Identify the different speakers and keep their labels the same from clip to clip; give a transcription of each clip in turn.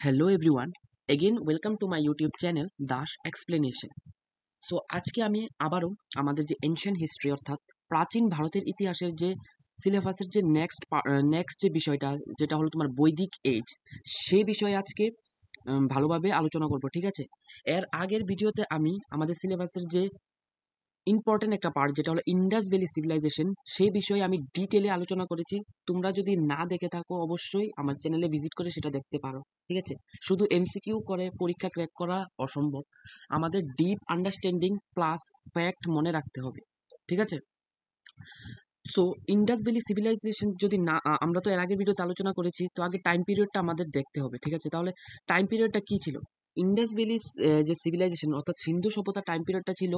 Speaker 1: Hello everyone, again welcome to my YouTube channel Dash Explanation. So আজকে আমি আবারও আমাদের যে এনশিয়েন্ট হিস্ট্রি অর্থাৎ প্রাচীন ভারতের ইতিহাসের যে সিলেবাসের যে নেক্সট যে বিষয়টা যেটা হলো তোমার বৈদিক এজ, সে বিষয়ে আজকে ভালোভাবে আলোচনা করব। ঠিক আছে, এর আগের ভিডিওতে আমি আমাদের সিলেবাসের যে ইম্পর্টেন্ট একটা পার্ট যেটা হলো ইন্ডাস ভ্যালি সিভিলাইজেশন, সেই বিষয়ে আমি ডিটেলে আলোচনা করেছি। তোমরা যদি না দেখে থাকো অবশ্যই আমার চ্যানেলে ভিজিট করে সেটা দেখতে পারো। ঠিক আছে, শুধু এমসিকিউ করে পরীক্ষা ক্র্যাক করা অসম্ভব, আমাদের ডিপ আন্ডারস্ট্যান্ডিং প্লাস ফ্যাক্ট মনে রাখতে হবে। ঠিক আছে, সো ইন্ডাস ভ্যালি সিভিলাইজেশন যদি না আমরা তো এর আগের ভিডিওতে আলোচনা করেছি, তো আগে টাইম পিরিয়ডটা আমাদের দেখতে হবে। ঠিক আছে, তাহলে টাইম পিরিয়ডটা কি ছিল? ইন্ডাস ভ্যালি যে সিভিলাইজেশন অর্থাৎ সিন্ধু সভ্যতা টাইম পিরিয়ডটা ছিল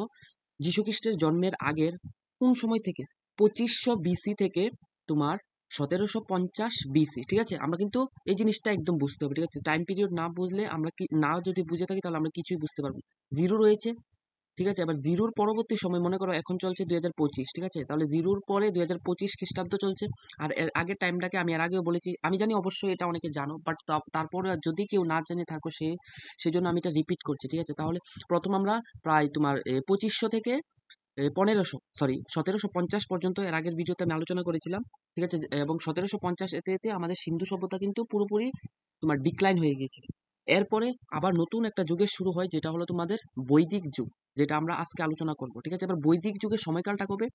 Speaker 1: যীশুখ্রিস্টের জন্মের আগের কোন সময় থেকে 2500 বিসি থেকে তোমার 1750 বিসি। ঠিক আছে, আমরা কিন্তু এই জিনিসটা একদম বুঝতে হবে। ঠিক আছে, টাইম পিরিয়ড না বুঝলে আমরা কি না যদি বুঝে থাকি তাহলে আমরা কিছুই বুঝতে পারবো। জিরো রয়েছে, ঠিক আছে, এবার জিরোর পরবর্তী সময় মনে করো এখন চলছে 2025। ঠিক আছে, তাহলে জিরোর পরে 2025 খ্রিস্টাব্দ চলছে। আর এর আগের টাইমটাকে আমি এর আগেও বলেছি, আমি জানি অবশ্যই এটা অনেকে জানো, বাট তারপরে যদি কেউ না জেনে থাকো সেজন্য আমি এটা রিপিট করছি। ঠিক আছে, তাহলে প্রথম আমরা প্রায় তোমার 2500 থেকে 1750 পর্যন্ত এর আগের ভিডিওতে আমি আলোচনা করেছিলাম। ঠিক আছে, এবং 1750 এতে এতে আমাদের সিন্ধু সভ্যতা কিন্তু পুরোপুরি তোমার ডিক্লাইন হয়ে গিয়েছিল। এরপরে আবার নতুন একটা যুগের শুরু হয় যেটা হলো তোমাদের বৈদিক যুগ, যেটা আমরা আজকে আলোচনা করব। ঠিক আছে, এবার বৈদিক যুগের সময়কালটা কবে?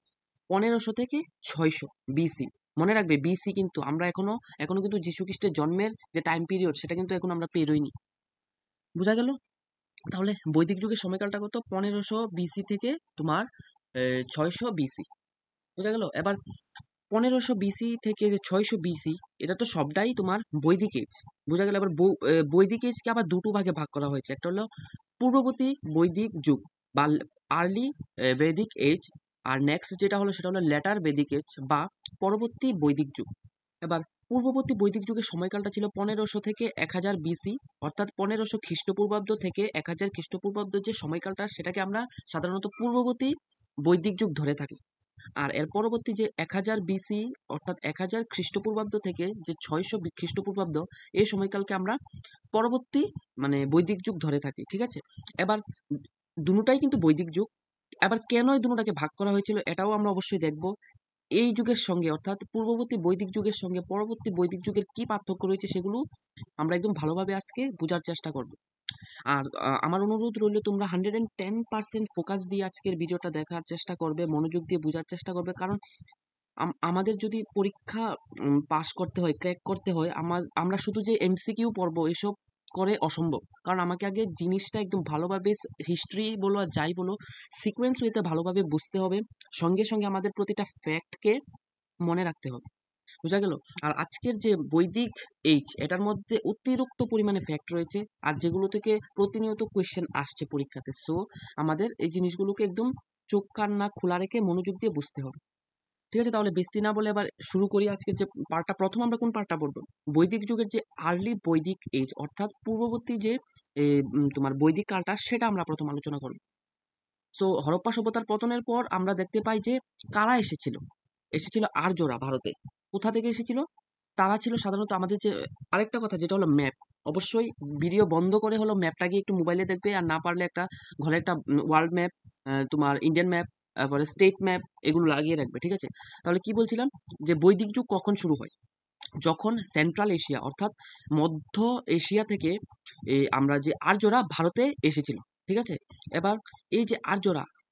Speaker 1: 1500 থেকে 600 বিসি। মনে রাখবে বিসি কিন্তু আমরা এখনো কিন্তু যীশু খ্রিস্টের জন্মের যে টাইম পিরিয়ড সেটা কিন্তু এখন আমরা পেরোইনি। বোঝা গেল? তাহলে বৈদিক যুগের সময়কালটা কত? 1500 বিসি থেকে তোমার 600 বিসি। বোঝা গেল? এবার 1500 বিসি থেকে যে 600 বিসি, এটা তো সবটাই তোমার বৈদিক এজ। বোঝা গেল? এবার বৈদিক এজকে আবার দুটো ভাগে ভাগ করা হয়েছে। একটা হলো পূর্ববর্তী বৈদিক যুগ বা আর্লি বৈদিক এজ, আর নেক্সট যেটা হলো সেটা হলো লেটার বৈদিক এজ বা পরবর্তী বৈদিক যুগ। এবার পূর্ববর্তী বৈদিক যুগের সময়কালটা ছিল 1500 থেকে 1000 বিসি, অর্থাৎ 1500 খ্রিস্টপূর্বাব্দ থেকে 1000 খ্রিস্টপূর্বাব্দ যে সময়কালটা সেটাকে আমরা সাধারণত পূর্ববর্তী বৈদিক যুগ ধরে থাকি। আর এর পরবর্তী যে 1000 বিসি অর্থাৎ 1000 খ্রিস্টপূর্বাব্দ থেকে যে 600 খ্রিস্টপূর্বাব্দ, এই সময়কালকে আমরা পরবর্তী মানে বৈদিক যুগ ধরে থাকি। ঠিক আছে, এবার দুটোটাই কিন্তু বৈদিক যুগ। এবার কেন এই দুটোটাকে ভাগ করা হয়েছিল এটাও আমরা অবশ্যই দেখব। এই যুগের সঙ্গে অর্থাৎ পূর্ববর্তী বৈদিক যুগের সঙ্গে পরবর্তী বৈদিক যুগের কি পার্থক্য রয়েছে সেগুলো আমরা একদম ভালোভাবে আজকে বোঝার চেষ্টা করব। আর আমার অনুরোধ রইল তোমরা 110% ফোকাস দিয়ে আজকের ভিডিওটা দেখার চেষ্টা করবে, মনোযোগ দিয়ে বোঝার চেষ্টা করবে। কারণ আমাদের যদি পরীক্ষা পাস করতে হয়, ক্র্যাক করতে হয়, আমরা শুধু যে এমসিকিউ পড়বো এসব করে অসম্ভব। কারণ আমাকে আগে জিনিসটা একদম ভালোভাবে হিস্ট্রি বলো আর যাই বলো সিকোয়েন্স ওয়েতে ভালোভাবে বুঝতে হবে, সঙ্গে সঙ্গে আমাদের প্রতিটা ফ্যাক্টকে মনে রাখতে হবে। বোঝা গেল? আর আজকের যে বৈদিক এইচ এটার মধ্যে অতিরিক্ত পরিমাণে ফ্যাক্ট রয়েছে, আর যেগুলো থেকে প্রতিনিয়ত কোয়েশ্চেন আসছে পরীক্ষাতে। সো আমাদের এই জিনিসগুলোকে একদম চোখ কান না খোলা রেখে মনোযোগ দিয়ে বুঝতে হবে। ঠিক আছে, তাহলে বেশি না বলে এবার শুরু করি আজকের যে পার্টটা। প্রথম আমরা কোন পার্টটা পড়বো? বৈদিক যুগের যে আর্লি বৈদিক এজ অর্থাৎ পূর্ববর্তী যে তোমার বৈদিক কালটা সেটা আমরা প্রথম আলোচনা করব। সো হরপ্পা সভ্যতার পতনের পর আমরা দেখতে পাই যে কারা এসেছিল আর্যরা ভারতে। কোথা থেকে এসেছিল? তারা ছিল সাধারণত আমাদের যে আরেকটা কথা যেটা হলো ম্যাপ, অবশ্যই ভিডিও বন্ধ করে হলো ম্যাপটা গিয়ে একটু মোবাইলে দেখবে, আর না পারলে একটা ঘরে একটা ওয়ার্ল্ড ম্যাপ, তোমার ইন্ডিয়ান ম্যাপ, তারপরে স্টেট ম্যাপ, এগুলো লাগিয়ে রাখবে। ঠিক আছে, তাহলে কি বলছিলাম যে বৈদিক যুগ কখন শুরু হয়? যখন সেন্ট্রাল এশিয়া অর্থাৎ মধ্য এশিয়া থেকে আমরা যে আর্যরা ভারতে এসেছিল। ঠিক আছে, এবার এই যে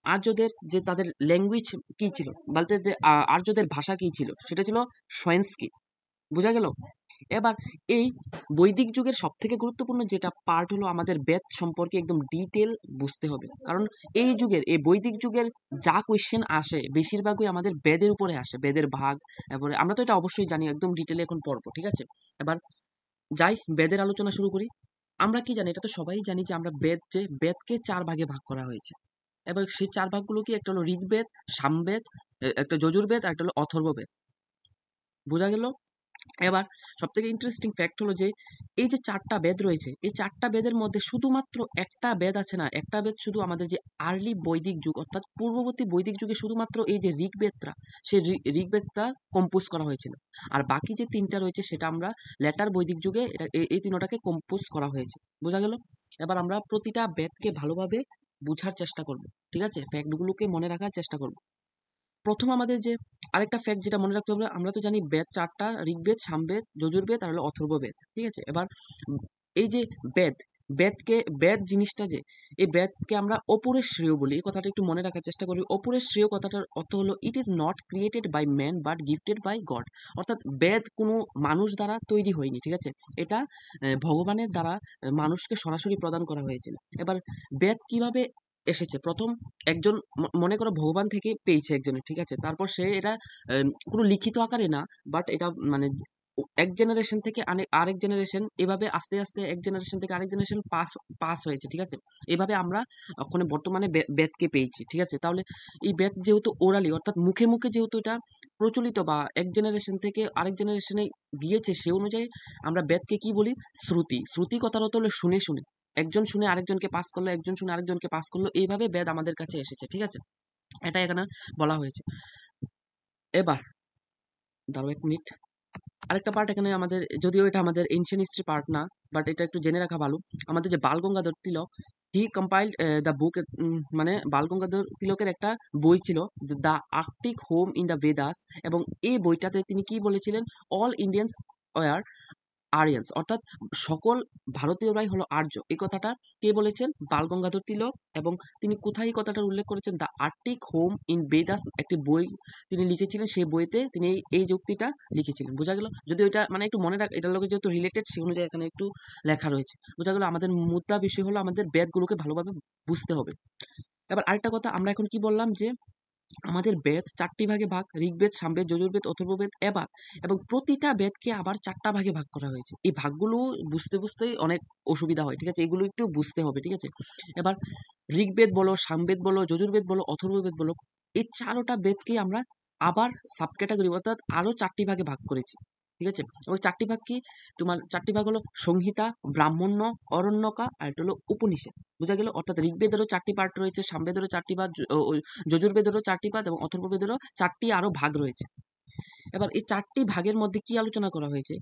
Speaker 1: আর্যদের যে তাদের ল্যাঙ্গুয়েজ কি ছিল বলতে, যে আর্যদের ভাষা কি ছিল সেটা ছিল সংস্কৃত। বোঝা গেল? এবার এই বৈদিক যুগের সব থেকে গুরুত্বপূর্ণ যেটা পার্ট হলো আমাদের বেদ সম্পর্কে একদম ডিটেল বুঝতে হবে। কারণ এই বৈদিক যুগের যা কোয়েশ্চেন আসে বেশিরভাগই আমাদের বেদের উপরে আসে, বেদের ভাগ। এরপরে আমরা তো এটা অবশ্যই জানি, একদম ডিটেলে এখন পড়বো। ঠিক আছে, এবার যাই বেদের আলোচনা শুরু করি। আমরা কি জানি? এটা তো সবাই জানি যে আমরা বেদকে 4 ভাগে ভাগ করা হয়েছে। এবার সেই 4 ভাগগুলো কি? একটা হলো ঋগ্বেদ, সামবেদ, একটা যজুর্বেদ, আর একটা হলো অথর্ববেদ। বোঝা গেল? এবার সবথেকে ইন্টারেস্টিং ফ্যাক্ট হলো যে এই যে ৪টা বেদ রয়েছে, এই ৪টা বেদের মধ্যে শুধুমাত্র একটা বেদ আছে না, একটা বেদ শুধু আমাদের যে আর্লি বৈদিক যুগ অর্থাৎ পূর্ববর্তী বৈদিক যুগে শুধুমাত্র এই যে ঋগ্বেদটা, সেই ঋগ্বেদটা কম্পোজ করা হয়েছিল। আর বাকি যে ৩টা রয়েছে সেটা আমরা লেটার বৈদিক যুগে এই ৩টাকে কম্পোজ করা হয়েছে। বোঝা গেল? এবার আমরা প্রতিটা বেদকে ভালোভাবে বুঝার চেষ্টা করব। ঠিক আছে? ফ্যাক্টগুলোকে মনে রাখার চেষ্টা করব। প্রথম আমাদের যে আরেকটা ফ্যাক্ট যেটা মনে রাখতে হবে, আমরা তো জানি বেদ ৪টা, ঋগ্বেদ, সামবেদ, যজুর্বেদ আর হলো অথর্ববেদ। ঠিক আছে? এবার এই যে বেদ, বেদ জিনিসটা যে এই বেদকে আমরা অপরের শ্রেয় বলি। এই কথাটা একটু মনে রাখার চেষ্টা করি। অপরের শ্রেয় কথাটার অর্থ হলো it is not created by man but gifted by God. অর্থাৎ বেদ কোনো মানুষ দ্বারা তৈরি হয়নি। ঠিক আছে? এটা ভগবানের দ্বারা মানুষকে সরাসরি প্রদান করা হয়েছিল। এবার বেদ কিভাবে এসেছে? প্রথম একজন মনে করো ভগবান থেকে পেয়েছে একজনের। ঠিক আছে? তারপর সে এটা কোনো লিখিত আকারে না, বাট এটা মানে এক জেনারেশন থেকে আরেক জেনারেশন, এভাবে আস্তে আস্তে এক জেনারেশন থেকে আরেক জেনারেশন পাস পাস হয়েছে। ঠিক আছে? এভাবে আমরা ওখানে বর্তমানে বেদকে পেয়েছি। ঠিক আছে? তাহলে এই বেদ যেহেতু ওরালি অর্থাৎ মুখে মুখে যেহেতু এটা প্রচলিত বা এক জেনারেশন থেকে আরেক জেনারেশনে গিয়েছে, সে অনুযায়ী আমরা বেদকে কি বলি? শ্রুতি। শ্রুতি কথার অর্থ হলো শুনে শুনে, একজন শুনে আরেকজনকে পাস করলো, একজন শুনে আরেকজনকে পাস করলো, এইভাবে বেদ আমাদের কাছে এসেছে। ঠিক আছে? এটা এখানে বলা হয়েছে। এবার দাঁড়াও ১ মিনিট। আরেকটা পার্ট এখানে আমাদের, যদিও এটা আমাদের এনশিয়েন্ট হিস্ট্রি পার্ট না, বাট এটা একটু জেনে রাখা ভালো। আমাদের যে বালগঙ্গাধর তিলক, হি কম্পাইলড দ্য বুক, মানে বালগঙ্গাধর তিলকের একটা বই ছিল the Arctic home in the Vedas, এবং এই বইটাতে তিনি কি বলেছিলেন? অল ইন্ডিয়ানস ওয়ার আরিয়ান্স, অর্থাৎ সকল ভারতীয়রাই হলো আর্য। এই কথাটা কে বলেছেন? বালগঙ্গাধর তিলক। এবং তিনি কোথায় এই কথাটার উল্লেখ করেছেন? The Arctic home in Vedas একটি বই তিনি লিখেছিলেন। সেই বইতে তিনি এই যুক্তিটা লিখেছিলেন। বোঝা গেল? যদি ওইটা মানে একটু মনে রাখ, এটার লোকে যেহেতু রিলেটেড সে অনুযায়ী এখানে একটু লেখা রয়েছে। বোঝা গেল? আমাদের মুদ্রা বিষয় হলো আমাদের বেদগুলোকে ভালোভাবে বুঝতে হবে। এবার আরেকটা কথা, আমরা এখন কি বললাম যে আমাদের বেদ ৪টি ভাগে ভাগ: ঋগ্বেদ, সামবেদ, যজুর্বেদ, অথর্ববেদ। এবং প্রতিটা বেদকে আবার ৪টা ভাগে ভাগ করা হয়েছে। এই ভাগগুলো বুঝতেই অনেক অসুবিধা হয়। ঠিক আছে? এগুলো একটু বুঝতে হবে। ঠিক আছে? এবার ঋগ্বেদ বলো, সামবেদ বলো, যজুর্বেদ বলো, অথর্ববেদ বলো, এই ৪টা বেদকেই আমরা আবার সাব ক্যাটাগরি অর্থাৎ আরো ৪টি ভাগে ভাগ করেছি। ঠিক আছে? ওই ৪টি ভাগ কি? তোমার ৪টি ভাগ হলো সংহিতা, ব্রাহ্মণ্য, অরণ্যকা আর একটা হলো উপনিষদ। বোঝা গেল? অর্থাৎ ঋগ্বেদেরও ৪টি পার্ট রয়েছে, সামবেদেরও ৪টি ভাগ, যজুর্বেদেরও ৪টি পাদ এবং অথর্ববেদেরও ৪টি আরো ভাগ রয়েছে। এবার এই ৪টি ভাগের মধ্যে কি আলোচনা করা হয়েছে?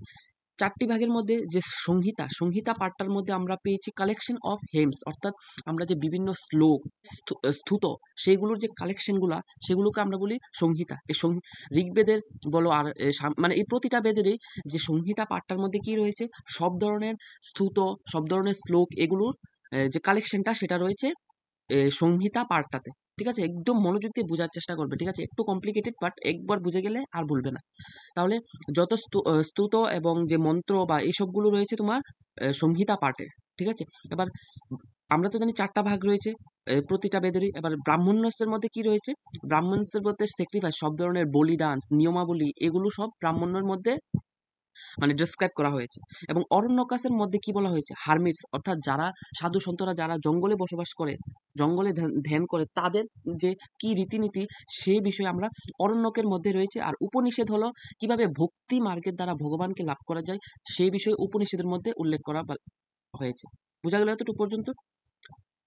Speaker 1: ৪টি ভাগের মধ্যে যে সংহিতা পাঠটার মধ্যে আমরা পেয়েছি কালেকশন অফ হেমস, অর্থাৎ আমরা যে বিভিন্ন শ্লোক, স্তুত, সেইগুলোর যে কালেকশনগুলা, সেগুলোকে আমরা বলি সংহিতা। এই ঋগ্বেদের বলো আর মানে এই প্রতিটা বেদেরই যে সংহিতা পাঠটার মধ্যে কি রয়েছে? সব ধরনের স্তুত, সব ধরনের শ্লোক, এগুলোর যে কালেকশনটা সেটা রয়েছে সংহিতা পার্টটাতে। ঠিক আছে? একদম মনোযোগ দিয়ে বোঝার চেষ্টা করবে। ঠিক আছে? একটু কমপ্লিকেটেড, বাট একবার বুঝে গেলে আর ভুলবে না। তাহলে যত স্তুত এবং যে মন্ত্র বা এইসবগুলো রয়েছে তোমার সংহিতা পার্টে। ঠিক আছে? এবার আমরা তো জানি ৪টা ভাগ রয়েছে প্রতিটা বেদেরই। এবার ব্রাহ্মণ্যের মধ্যে কি রয়েছে? ব্রাহ্মণের মধ্যে স্যাক্রিফাইস, সব ধরনের বলিদান, নিয়মাবলী, এগুলো সব ব্রাহ্মণের মধ্যে মানে ডেসক্রাইব করা হয়েছে। এবং অরণ্যকাশের মধ্যে কি বলা হয়েছে? হারমিটস, অর্থাৎ যারা সাধু সন্তরা যারা জঙ্গলে বসবাস করে, জঙ্গলে ধ্যান করে, তাদের যে কি রীতিনীতি, সেই বিষয়ে আমরা অরণ্যকের মধ্যে রয়েছে। আর উপনিষেধ হলো কিভাবে ভক্তি মার্গের দ্বারা ভগবানকে লাভ করা যায়, সেই বিষয়ে উপনিষেধের মধ্যে উল্লেখ করা হয়েছে। বোঝা গেল এতটুকু পর্যন্ত?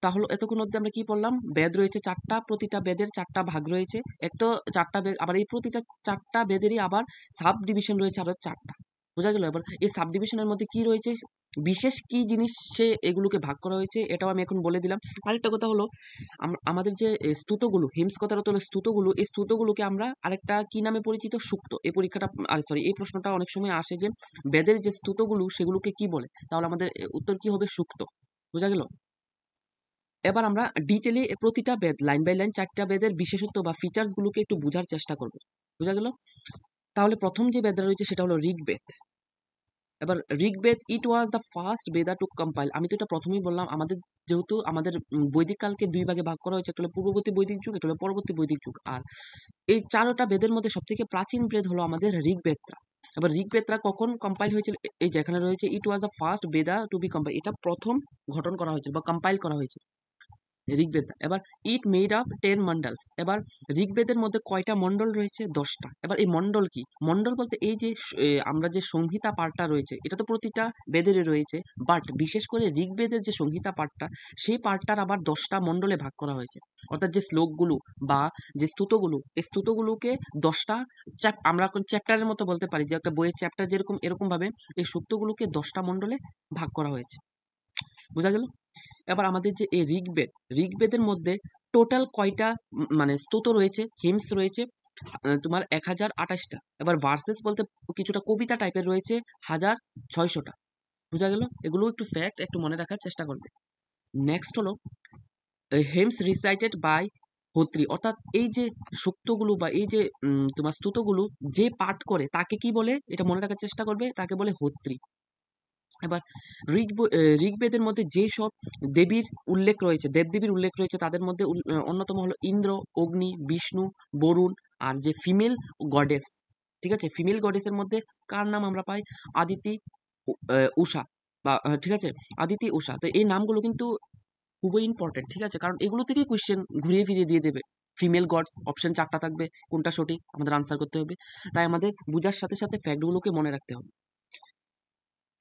Speaker 1: তাহলে এতক্ষণ অব্দি আমরা কি পড়লাম? বেদ রয়েছে ৪টা, প্রতিটা বেদের ৪টা ভাগ রয়েছে। এক তো ৪টা বেদ, আবার এই প্রতিটা ৪টা বেদেরই আবার সাব ডিভিশন রয়েছে আরো ৪টা। বোঝা গেল? এবার এই সাব ডিভিশনের মধ্যে কি রয়েছে, বিশেষ কি জিনিস সে এগুলোকে ভাগ করা হয়েছে, এটাও আমি এখন বলে দিলাম। আরেকটা কথা হলো, আমাদের যে স্তুতগুলো, হিমস কথার অর্থ হলো স্তুতগুলো, এই স্তুতগুলোকে আমরা আরেকটা কি নামে পরিচিত? সুক্ত। এই পরীক্ষাটা সরি, এই প্রশ্নটা অনেক সময় আসে যে বেদের যে স্তুতগুলো সেগুলোকে কি বলে? তাহলে আমাদের উত্তর কি হবে? সুক্ত। বোঝা গেল? এবার আমরা ডিটেইলে প্রতিটা বেদ লাইন বাই লাইন ৪টা বেদের বিশেষত্ব বা ফিচার্স গুলোকে একটু বুঝার চেষ্টা করব। বোঝা গেল? তাহলে প্রথম যে বেদটা রয়েছে সেটা হলো ঋগ্বেদ। এবার ঋগ্বেদ, ইট was the first Vedha two compile. আমি তো এটা প্রথমেই বললাম, আমাদের যেহেতু আমাদের বৈদিক কালকে ২ ভাগে ভাগ করা হয়েছে, একটা হলো পূর্ববর্তী বৈদিক যুগ, একটা হলো পরবর্তী বৈদিক যুগ। আর এই ৪টা বেদের মধ্যে সবথেকে প্রাচীন বেদ হলো আমাদের ঋগ্বেদটা। এবার ঋগ্বেদটা কখন কম্পাইল হয়েছিল? এই যে এখানে রয়েছে ইট was the first Vedha two B compile, এটা প্রথম গঠন করা হয়েছিল বা কম্পাইল করা হয়েছিল। ঋগ্বেদ। এবার ইট মেড আপ 10 মন্ডলস। এবার ঋগ্বেদের মধ্যে কয়টা মন্ডল রয়েছে? 10টা। এবার এই মন্ডল কি? মন্ডল বলতে এই যে আমরা যে সংহিতা পাঠটা রয়েছে এটা তো প্রতিটা বেদেরই রয়েছে, বাট বিশেষ করে ঋগ্বেদের যে সংহিতা পাঠটা সেই পাঠটার আবার 10টা মন্ডলে ভাগ করা হয়েছে। অর্থাৎ যে শ্লোকগুলো বা যে স্তুতগুলো, এই স্তুতগুলোকে 10টা আমরা এখন চ্যাপ্টারের মতো বলতে পারি, যে একটা বইয়ের চ্যাপ্টার যেরকম এরকম ভাবে এই সূক্তগুলোকে 10টা মন্ডলে ভাগ করা হয়েছে। বোঝা গেল? এবার আমাদের যে এই ঋগ্বেদের মধ্যে টোটাল কয়টা মানে স্তোত্র রয়েছে, হিমস রয়েছে? তোমার 1028টা। এবার ভার্সেস বলতে কিছুটা কবিতা টাইপের রয়েছে 1600টা। বোঝা গেল? এগুলো একটু ফ্যাক্ট, একটু মনে রাখার চেষ্টা করবে। নেক্সট হলো হেমস রিসাইটেড বাই হোত্রী, অর্থাৎ এই যে সূক্তগুলো বা এই যে তোমার স্তুতগুলো যে পাঠ করে তাকে কি বলে এটা মনে রাখার চেষ্টা করবে, তাকে বলে হোত্রী। এবার ঋগ্বেদের মধ্যে যে সব দেবীর উল্লেখ রয়েছে, দেবদেবীর উল্লেখ রয়েছে, তাদের মধ্যে অন্যতম হলো ইন্দ্র, অগ্নি, বিষ্ণু, বরুণ, আর যে ফিমেল গডেস, ঠিক আছে, ফিমেল গডেসের মধ্যে কার নাম আমরা পাই? আদিতি, উষা, বা ঠিক আছে, আদিতি, উষা। তো এই নামগুলো কিন্তু খুবই ইম্পর্টেন্ট, ঠিক আছে, কারণ এগুলো থেকেই কোয়েশ্চেন ঘুরিয়ে ফিরিয়ে দিয়ে দেবে। ফিমেল গডস অপশন 4টা থাকবে, কোনটা সঠিক আমাদের আনসার করতে হবে। তাই আমাদের বোঝার সাথে সাথে ফ্যাক্টগুলোকে মনে রাখতে হবে।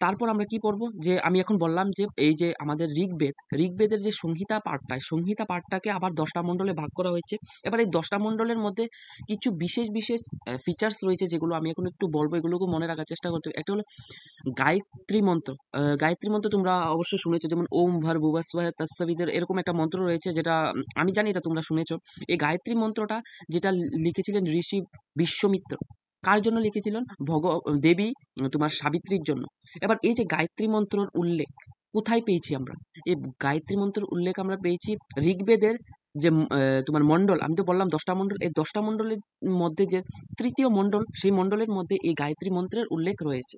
Speaker 1: তারপর আমরা কি পড়বো, যে আমি এখন বললাম যে এই যে আমাদের ঋগ্বেদের যে সংহিতা পাঠটাকে আবার 10টা মণ্ডলে ভাগ করা হয়েছে। এবার এই 10টা মণ্ডলের মধ্যে কিছু বিশেষ বিশেষ ফিচার্স রয়েছে যেগুলো আমি এখন একটু বলবো, এগুলোকে মনে রাখার চেষ্টা করতে হবে। একটা হলো গায়ত্রী মন্ত্র। গায়ত্রী মন্ত্র তোমরা অবশ্যই শুনেছো, যেমন ওম ভূর্ভুবস্সুঃ তৎসবিতুর, এরকম একটা মন্ত্র রয়েছে যেটা আমি জানি এটা তোমরা শুনেছো। এই গায়ত্রী মন্ত্রটা যেটা লিখেছিলেন ঋষি বিশ্বমিত্র, কার জন্য লিখেছিলেন? দেবী তোমার সাবিত্রীর জন্য। এবার এই যে গায়ত্রী মন্ত্রর উল্লেখ কোথায় পেয়েছি আমরা? এই গায়ত্রী মন্ত্রের উল্লেখ আমরা পেয়েছি ঋগ্বেদের যে তোমার মন্ডল, আমি তো বললাম 10টা মন্ডল, এই 10টা মন্ডলের মধ্যে যে তৃতীয় মন্ডল, সেই মন্ডলের মধ্যে এই গায়ত্রী মন্ত্রের উল্লেখ রয়েছে।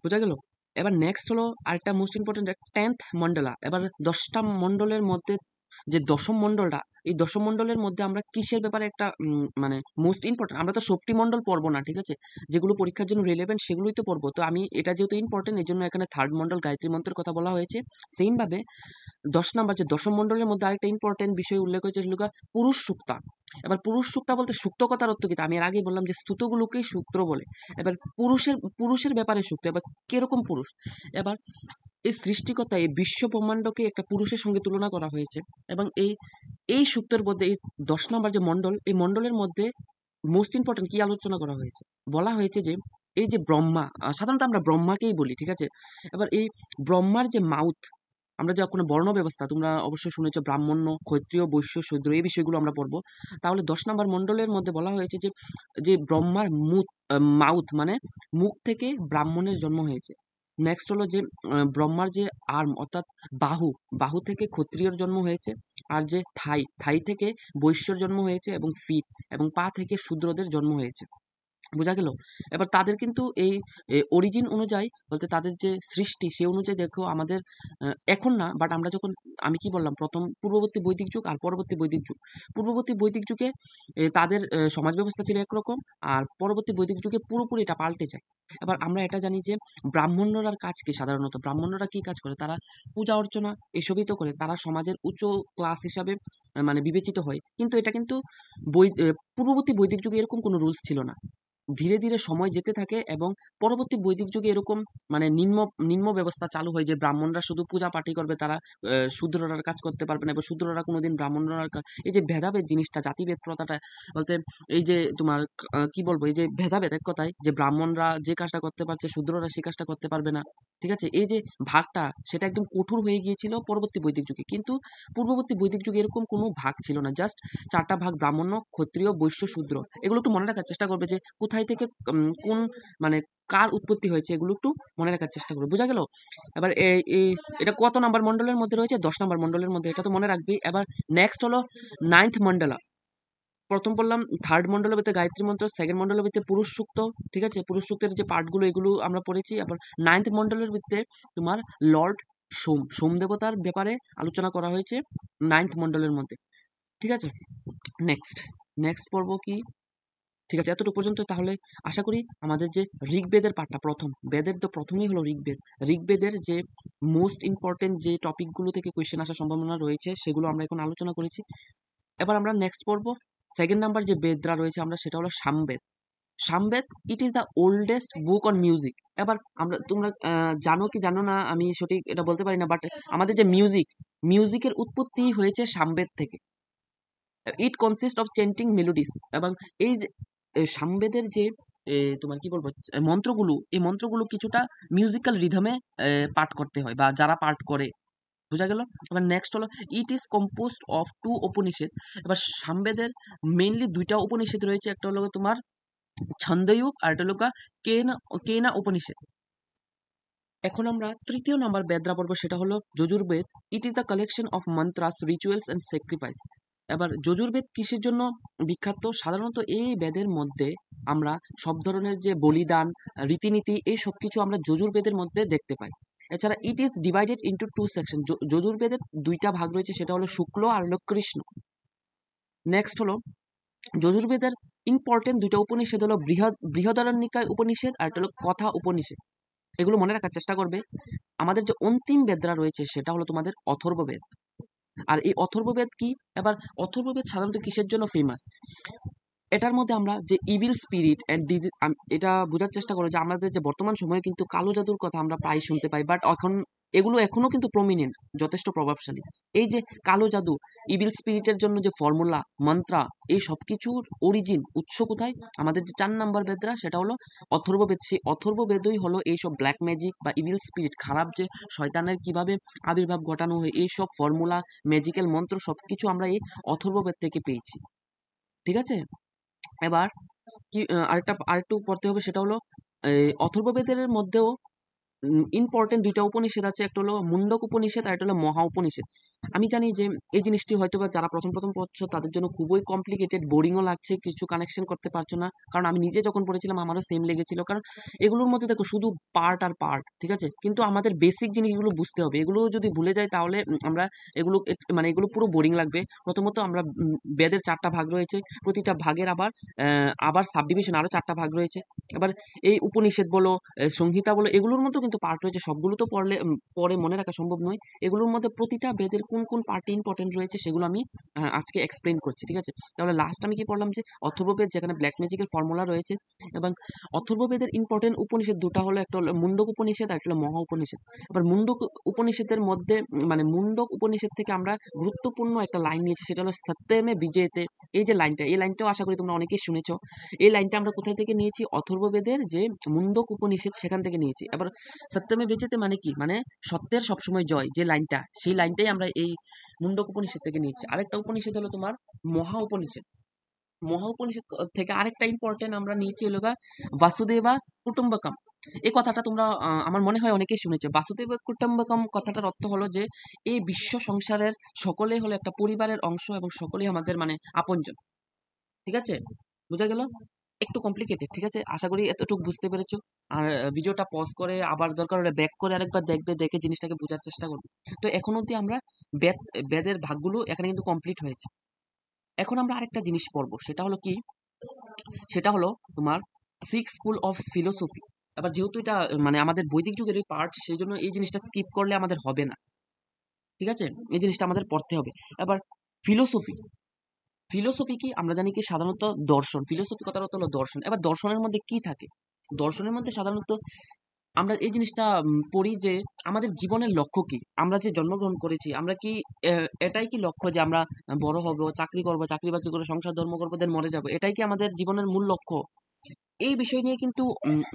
Speaker 1: বোঝা গেল? এবার নেক্সট হলো আরেকটা মোস্ট ইম্পর্টেন্ট 10th মন্ডলা। এবার 10টা মন্ডলের মধ্যে যে দশম মন্ডলটা, এই দশম মন্ডলের মধ্যে আমরা কিসের ব্যাপারে একটা মানে মোস্ট ইম্পর্টেন্ট, আমরা তো সবটি মন্ডল পড়বো না, ঠিক আছে, যেগুলো পরীক্ষার জন্য রিলেভেন্ট সেগুলোই তো পড়বো। তো আমি এটা যেহেতু ইম্পর্টেন্ট এই জন্য এখানে 3rd মন্ডল গায়ত্রী মন্ত্রের কথা বলা হয়েছে। সেম ভাবে 10 নাম্বার যে দশম মন্ডলের মধ্যে আরেকটা ইম্পর্টেন্ট বিষয় উল্লেখ হয়েছে, সেগুলো পুরুষ সুক্তা। এবার পুরুষ সুক্তা বলতে সুক্ত কথার অর্থ কি? আমি এর আগেই বললাম যে স্তুতগুলোকেই সূত্র বলে। এবার পুরুষের ব্যাপারে সুক্ত। এবার কিরকম পুরুষ? এবার এই সৃষ্টিকর্তা এই বিশ্ব ব্রহ্মাণ্ডকে একটা পুরুষের সঙ্গে তুলনা করা হয়েছে, এবং এই সূক্তের মধ্যে এই 10 নম্বর যে মণ্ডল, এই মণ্ডলের মধ্যে মোস্ট ইম্পর্টেন্ট কি আলোচনা করা হয়েছে? বলা হয়েছে যে এই যে ব্রহ্মা, সাধারণত আমরা ব্রহ্মাকেই বলি, ঠিক আছে। এবার এই ব্রহ্মার যে মাউথ, আমরা যে কোনো বর্ণ ব্যবস্থা তোমরা অবশ্যই শুনেছো, ব্রাহ্মণ্য, ক্ষত্রিয়, বৈশ্য, শূদ্র, এই বিষয়গুলো আমরা পড়বো। তাহলে 10 নম্বর মণ্ডলের মধ্যে বলা হয়েছে যে যে ব্রহ্মার মাউথ মানে মুখ থেকে ব্রাহ্মণের জন্ম হয়েছে। নেক্সট হলো যে ব্রহ্মার যে আর্ম অর্থাৎ বাহু থেকে ক্ষত্রিয়র জন্ম হয়েছে। আর যে থাই থেকে বৈশ্যর জন্ম হয়েছে, এবং ফিট এবং পা থেকে শূদ্রদের জন্ম হয়েছে। বোঝা গেল? এবার তাদের কিন্তু এই অরিজিন অনুযায়ী বলতে তাদের যে সৃষ্টি সে অনুযায়ী দেখো আমাদের এখন না, বাট আমরা যখন, আমি কি বললাম, প্রথম পূর্ববর্তী বৈদিক যুগ আর পরবর্তী বৈদিক যুগ। পূর্ববর্তী বৈদিক যুগে তাদের সমাজ ব্যবস্থা ছিল একরকম, আর পরবর্তী বৈদিক যুগে পুরোপুরি এটা পাল্টে যায়। এবার আমরা এটা জানি যে ব্রাহ্মণরার কাজ কি? সাধারণত ব্রাহ্মণরা কি কাজ করে? তারা পূজা অর্চনা এসবই তো করে, তারা সমাজের উচ্চ ক্লাস হিসাবে মানে বিবেচিত হয়। কিন্তু এটা কিন্তু পূর্ববর্তী বৈদিক যুগে এরকম কোনো রুলস ছিল না। ধীরে ধীরে সময় যেতে থাকে, এবং পরবর্তী বৈদিক যুগে এরকম মানে নিম্ন ব্যবস্থা চালু হয় যে ব্রাহ্মণরা শুধু পূজা পাঠই করবে, তারা শূদ্ররা কাজ করতে পারবে না, এবং শূদ্ররা কোনোদিন ব্রাহ্মণরা এই যে ভেদাভেদ জিনিসটা, জাতিভেদ প্রথাটা বলতে এই যে তোমার কি বলবো, এই যে ভেদাভেদ এক কথায়, যে ব্রাহ্মণরা যে কাজটা করতে পারছে শূদ্ররা সেই কাজটা করতে পারবে না, ঠিক আছে, এই যে ভাগটা সেটা একদম কঠোর হয়ে গিয়েছিল পরবর্তী বৈদিক যুগে। কিন্তু পূর্ববর্তী বৈদিক যুগে এরকম কোনো ভাগ ছিল না, জাস্ট 4টা ভাগ: ব্রাহ্মণ্য, ক্ষত্রিয়, বৈশ্য, শূদ্র। এগুলো একটু মনে রাখার চেষ্টা করবে যে কোথায় থেকে কোন মানে কার উৎপত্তি হয়েছে, এগুলো একটু মনে রাখার চেষ্টা করবে। বোঝা গেল? এবার এটা কত নাম্বার মন্ডলের মধ্যে রয়েছে? 10 নাম্বার মন্ডলের মধ্যে, এটা তো মনে রাখবি। এবার নেক্সট হলো 9th মন্ডলা। প্রথম বললাম 3rd মন্ডলের ভিতরে গায়ত্রী মন্ত্র, 2nd মন্ডলের ভিতরে পুরুষ সূক্ত, ঠিক আছে, পুরুষ সূক্তের যে পার্টগুলো এগুলো আমরা পড়েছি। আবার 9th মন্ডলের ভিতরে তোমার লর্ড সোম দেবতার ব্যাপারে আলোচনা করা হয়েছে 9th মন্ডলের মধ্যে, ঠিক আছে। নেক্সট পর্ব কি? ঠিক আছে, এতটুকু পর্যন্ত। তাহলে আশা করি আমাদের যে ঋগ্বেদের পাঠটা, প্রথম বেদের তো প্রথমেই হলো ঋগ্বেদ, ঋগ্বেদের যে মোস্ট ইম্পর্টেন্ট যে টপিকগুলো থেকে কোয়েশ্চেন আসার সম্ভাবনা রয়েছে সেগুলো আমরা এখন আলোচনা করেছি। এবার আমরা নেক্সট পড়ব সেকেন্ড নাম্বার যে বেদরা রয়েছে আমরা, সেটা হলো Samaveda. Samaveda, it is the oldest book on music. এবার তোমরা জানো কি জানো না আমি সঠিক এটা বলতে পারি না, বাট আমাদের যে মিউজিকের উৎপত্তি হয়েছে সামবেদ থেকে। ইট কনসিস্ট অফ চেন্টিং মেলোডিস। এবং এই যে সামবেদের যে তোমার কি বলবো মন্ত্রগুলো, এই মন্ত্রগুলো কিছুটা মিউজিক্যাল রিদমে পাঠ করতে হয়, বা যারা পাঠ করে, বোঝা গেল। এবার নেক্সট হলো it is composed of two Upanishad. এবার সামবেদের মেইনলি দুইটা উপনিষদ রয়েছে, একটা হলো তোমার ছন্দযুগ আর একটা হলো কেনা কেনা উপনিষদ। এখন আমরা তৃতীয় নাম্বার বেদরা পড়বো, সেটা হলো Yajurveda. It is the collection of মন্ত্রাস, rituals and sacrifice. এবার যজুর্বেদ কিসের জন্য বিখ্যাত? সাধারণত এই বেদের মধ্যে আমরা সব ধরনের যে বলিদান, রীতিনীতি, এই সব কিছু আমরা যজুর্বেদের মধ্যে দেখতে পাই। এছাড়া it is divided into two section. যজুর্বেদের দুইটা ভাগ রয়েছে, সেটা হলো শুক্ল আর হলো কৃষ্ণ। নেক্সট হলো যজুর্বেদের ইম্পর্টেন্ট দুইটা উপনিষদ হলো বৃহদারণ্যিকায় উপনিষদ আর একটা হলো কথা উপনিষদ। এগুলো মনে রাখার চেষ্টা করবে। আমাদের যে অন্তিম বেদরা রয়েছে সেটা হলো তোমাদের অথর্ববেদ। আর এই অথর্ববেদ কি? এবার অথর্ববেদ সাধারণত কিসের জন্য ফেমাস? এটার মধ্যে আমরা যে ইভিল স্পিরিট অ্যান্ড ডিজিজ, এটা বোঝার চেষ্টা করো যে আমাদের যে বর্তমান সময়ে কিন্তু কালো জাদুর কথা আমরা প্রায় শুনতে পাই, বাট এখন এগুলো এখনো কিন্তু প্রমিনেন্ট, যথেষ্ট প্রভাবশালী। এই যে কালো জাদু, ইভিল স্পিরিটের জন্য যে ফর্মুলা, মন্ত্রা, এই সব কিছুর অরিজিন, উৎস কোথায়? আমাদের যে 4 নাম্বার বেদরা, সেটা হলো অথর্ববেদ। সেই অথর্ববেদই হলো এইসব ব্ল্যাক ম্যাজিক বা ইভিল স্পিরিট, খারাপ যে শয়তানের কিভাবে আবির্ভাব ঘটানো হয়, এইসব ফর্মুলা, ম্যাজিক্যাল মন্ত্র সবকিছু আমরা এই অথর্ববেদ থেকে পেয়েছি। ঠিক আছে, এবার কি আরেকটু পড়তে হবে, সেটা হলো অথর্ববেদের মধ্যেও ইম্পর্টেন্ট দুইটা উপনিষদ আছে, একটা হলো মুন্ডক উপনিষদ আর একটা হলো মহা উপনিষদ। আমি জানি যে এই জিনিসটি হয়তো বা যারা প্রথম প্রথম পড়ছো তাদের জন্য খুবই কমপ্লিকেটেড, বোরিংও লাগছে, কিছু কানেকশন করতে পারছো না, কারণ আমি নিজে যখন পড়েছিলাম আমারও সেম লেগেছিল। কারণ এগুলোর মধ্যে দেখো শুধু পার্ট আর পার্ট, ঠিক আছে, কিন্তু আমাদের বেসিক জিনিসগুলো বুঝতে হবে। এগুলো যদি ভুলে যাই তাহলে আমরা এগুলো মানে এগুলো পুরো বোরিং লাগবে। প্রথমত আমরা বেদের 4টা ভাগ রয়েছে, প্রতিটা ভাগের আবার সাবডিভিশন আরো 4টা ভাগ রয়েছে। এবার এই উপনিষদ বলো, সংহিতা বলো, এগুলোর মধ্যেও কিন্তু পার্ট রয়েছে, সবগুলো তো পরে মনে রাখা সম্ভব নয়। এগুলোর মধ্যে প্রতিটা বেদের কোন কোন পার্টে ইম্পর্টেন্ট রয়েছে সেগুলো আমি আজকে এক্সপ্লেন করছি, ঠিক আছে। তাহলে লাস্ট আমি কি পড়লাম, যে অথর্ববেদ যেখানে ব্ল্যাক ম্যাজিকের ফর্মুলা রয়েছে, এবং অথর্ববেদের ইম্পর্টেন্ট উপনিষদ দুটা হলো, একটা হলো মুন্ডক উপনিষদ আর একটা হলো মহা উপনিষদ। এবার মুন্ডক উপনিষদের মধ্যে মানে মুন্ডক উপনিষদ থেকে আমরা গুরুত্বপূর্ণ একটা লাইন নিয়েছি, সেটা হলো সত্যমে বিজেতে। এই যে লাইনটা, এই লাইনটাও আশা করি তোমরা অনেকেই শুনেছো। এই লাইনটা আমরা কোথায় থেকে নিয়েছি? অথর্ববেদের যে মুন্ডক উপনিষদ সেখান থেকে নিয়েছি। এবার সত্যমে বেঁচেতে মানে কি? মানে সত্যের সবসময় জয়, যে লাইনটা, সেই লাইনটাই আমরা এই মুন্ডক উপনিষদ থেকে নিয়েছি। আরেকটা উপনিষদ হলো তোমার মহা উপনিষদ। মহা উপনিষদ থেকে আরেকটা ইম্পর্টেন্ট আমরা নিয়েছি হলো বাসুদেবা কুটুম্বকম। এই কথাটা তোমরা আমার মনে হয় অনেকেই শুনেছো। বাসুদেবা কুটুম্বকম কথাটার অর্থ হলো যে এই বিশ্ব সংসারের সকলেই হলো একটা পরিবারের অংশ এবং সকলেই আমাদের মানে আপনজন। ঠিক আছে, বোঝা গেল? একটু কমপ্লিকেটেড, ঠিক আছে, আশা করি এতটুকু বুঝতে পেরেছো। আর ভিডিওটা পজ করে আবার দরকার হলে ব্যাক করে আরেকবার দেখবে, দেখে জিনিসটাকে বোঝার চেষ্টা করবে। তো এখন অবধি আমরা বেদ বেদের ভাগগুলো এখানে কিন্তু কমপ্লিট হয়েছে। এখন আমরা আরেকটা জিনিস পড়বো, সেটা হলো কি? সেটা হলো তোমার 6 স্কুল অফ ফিলোসফি। এবার যেহেতু এটা মানে আমাদের বৈদিক যুগের পার্ট, সেই জন্য এই জিনিসটা স্কিপ করলে আমাদের হবে না, ঠিক আছে, এই জিনিসটা আমাদের পড়তে হবে। এবার ফিলোসফি, ফিলোসফি কি? আমরা জানি কি সাধারণত দর্শন, ফিলোসফি কথার অর্থ হলো দর্শন। এবার দর্শনের মধ্যে কি থাকে? দর্শনের মধ্যে সাধারণত আমরা এই জিনিসটা পড়ি যে আমাদের জীবনের লক্ষ্য কি? আমরা যে জন্মগ্রহণ করেছি, আমরা কি এটাই কি লক্ষ্য যে আমরা বড় হব, চাকরি করব, চাকরি বাকরি করে সংসার ধর্ম করবো, দেন মরে যাব, এটাই কি আমাদের জীবনের মূল লক্ষ্য? এই বিষয় নিয়ে কিন্তু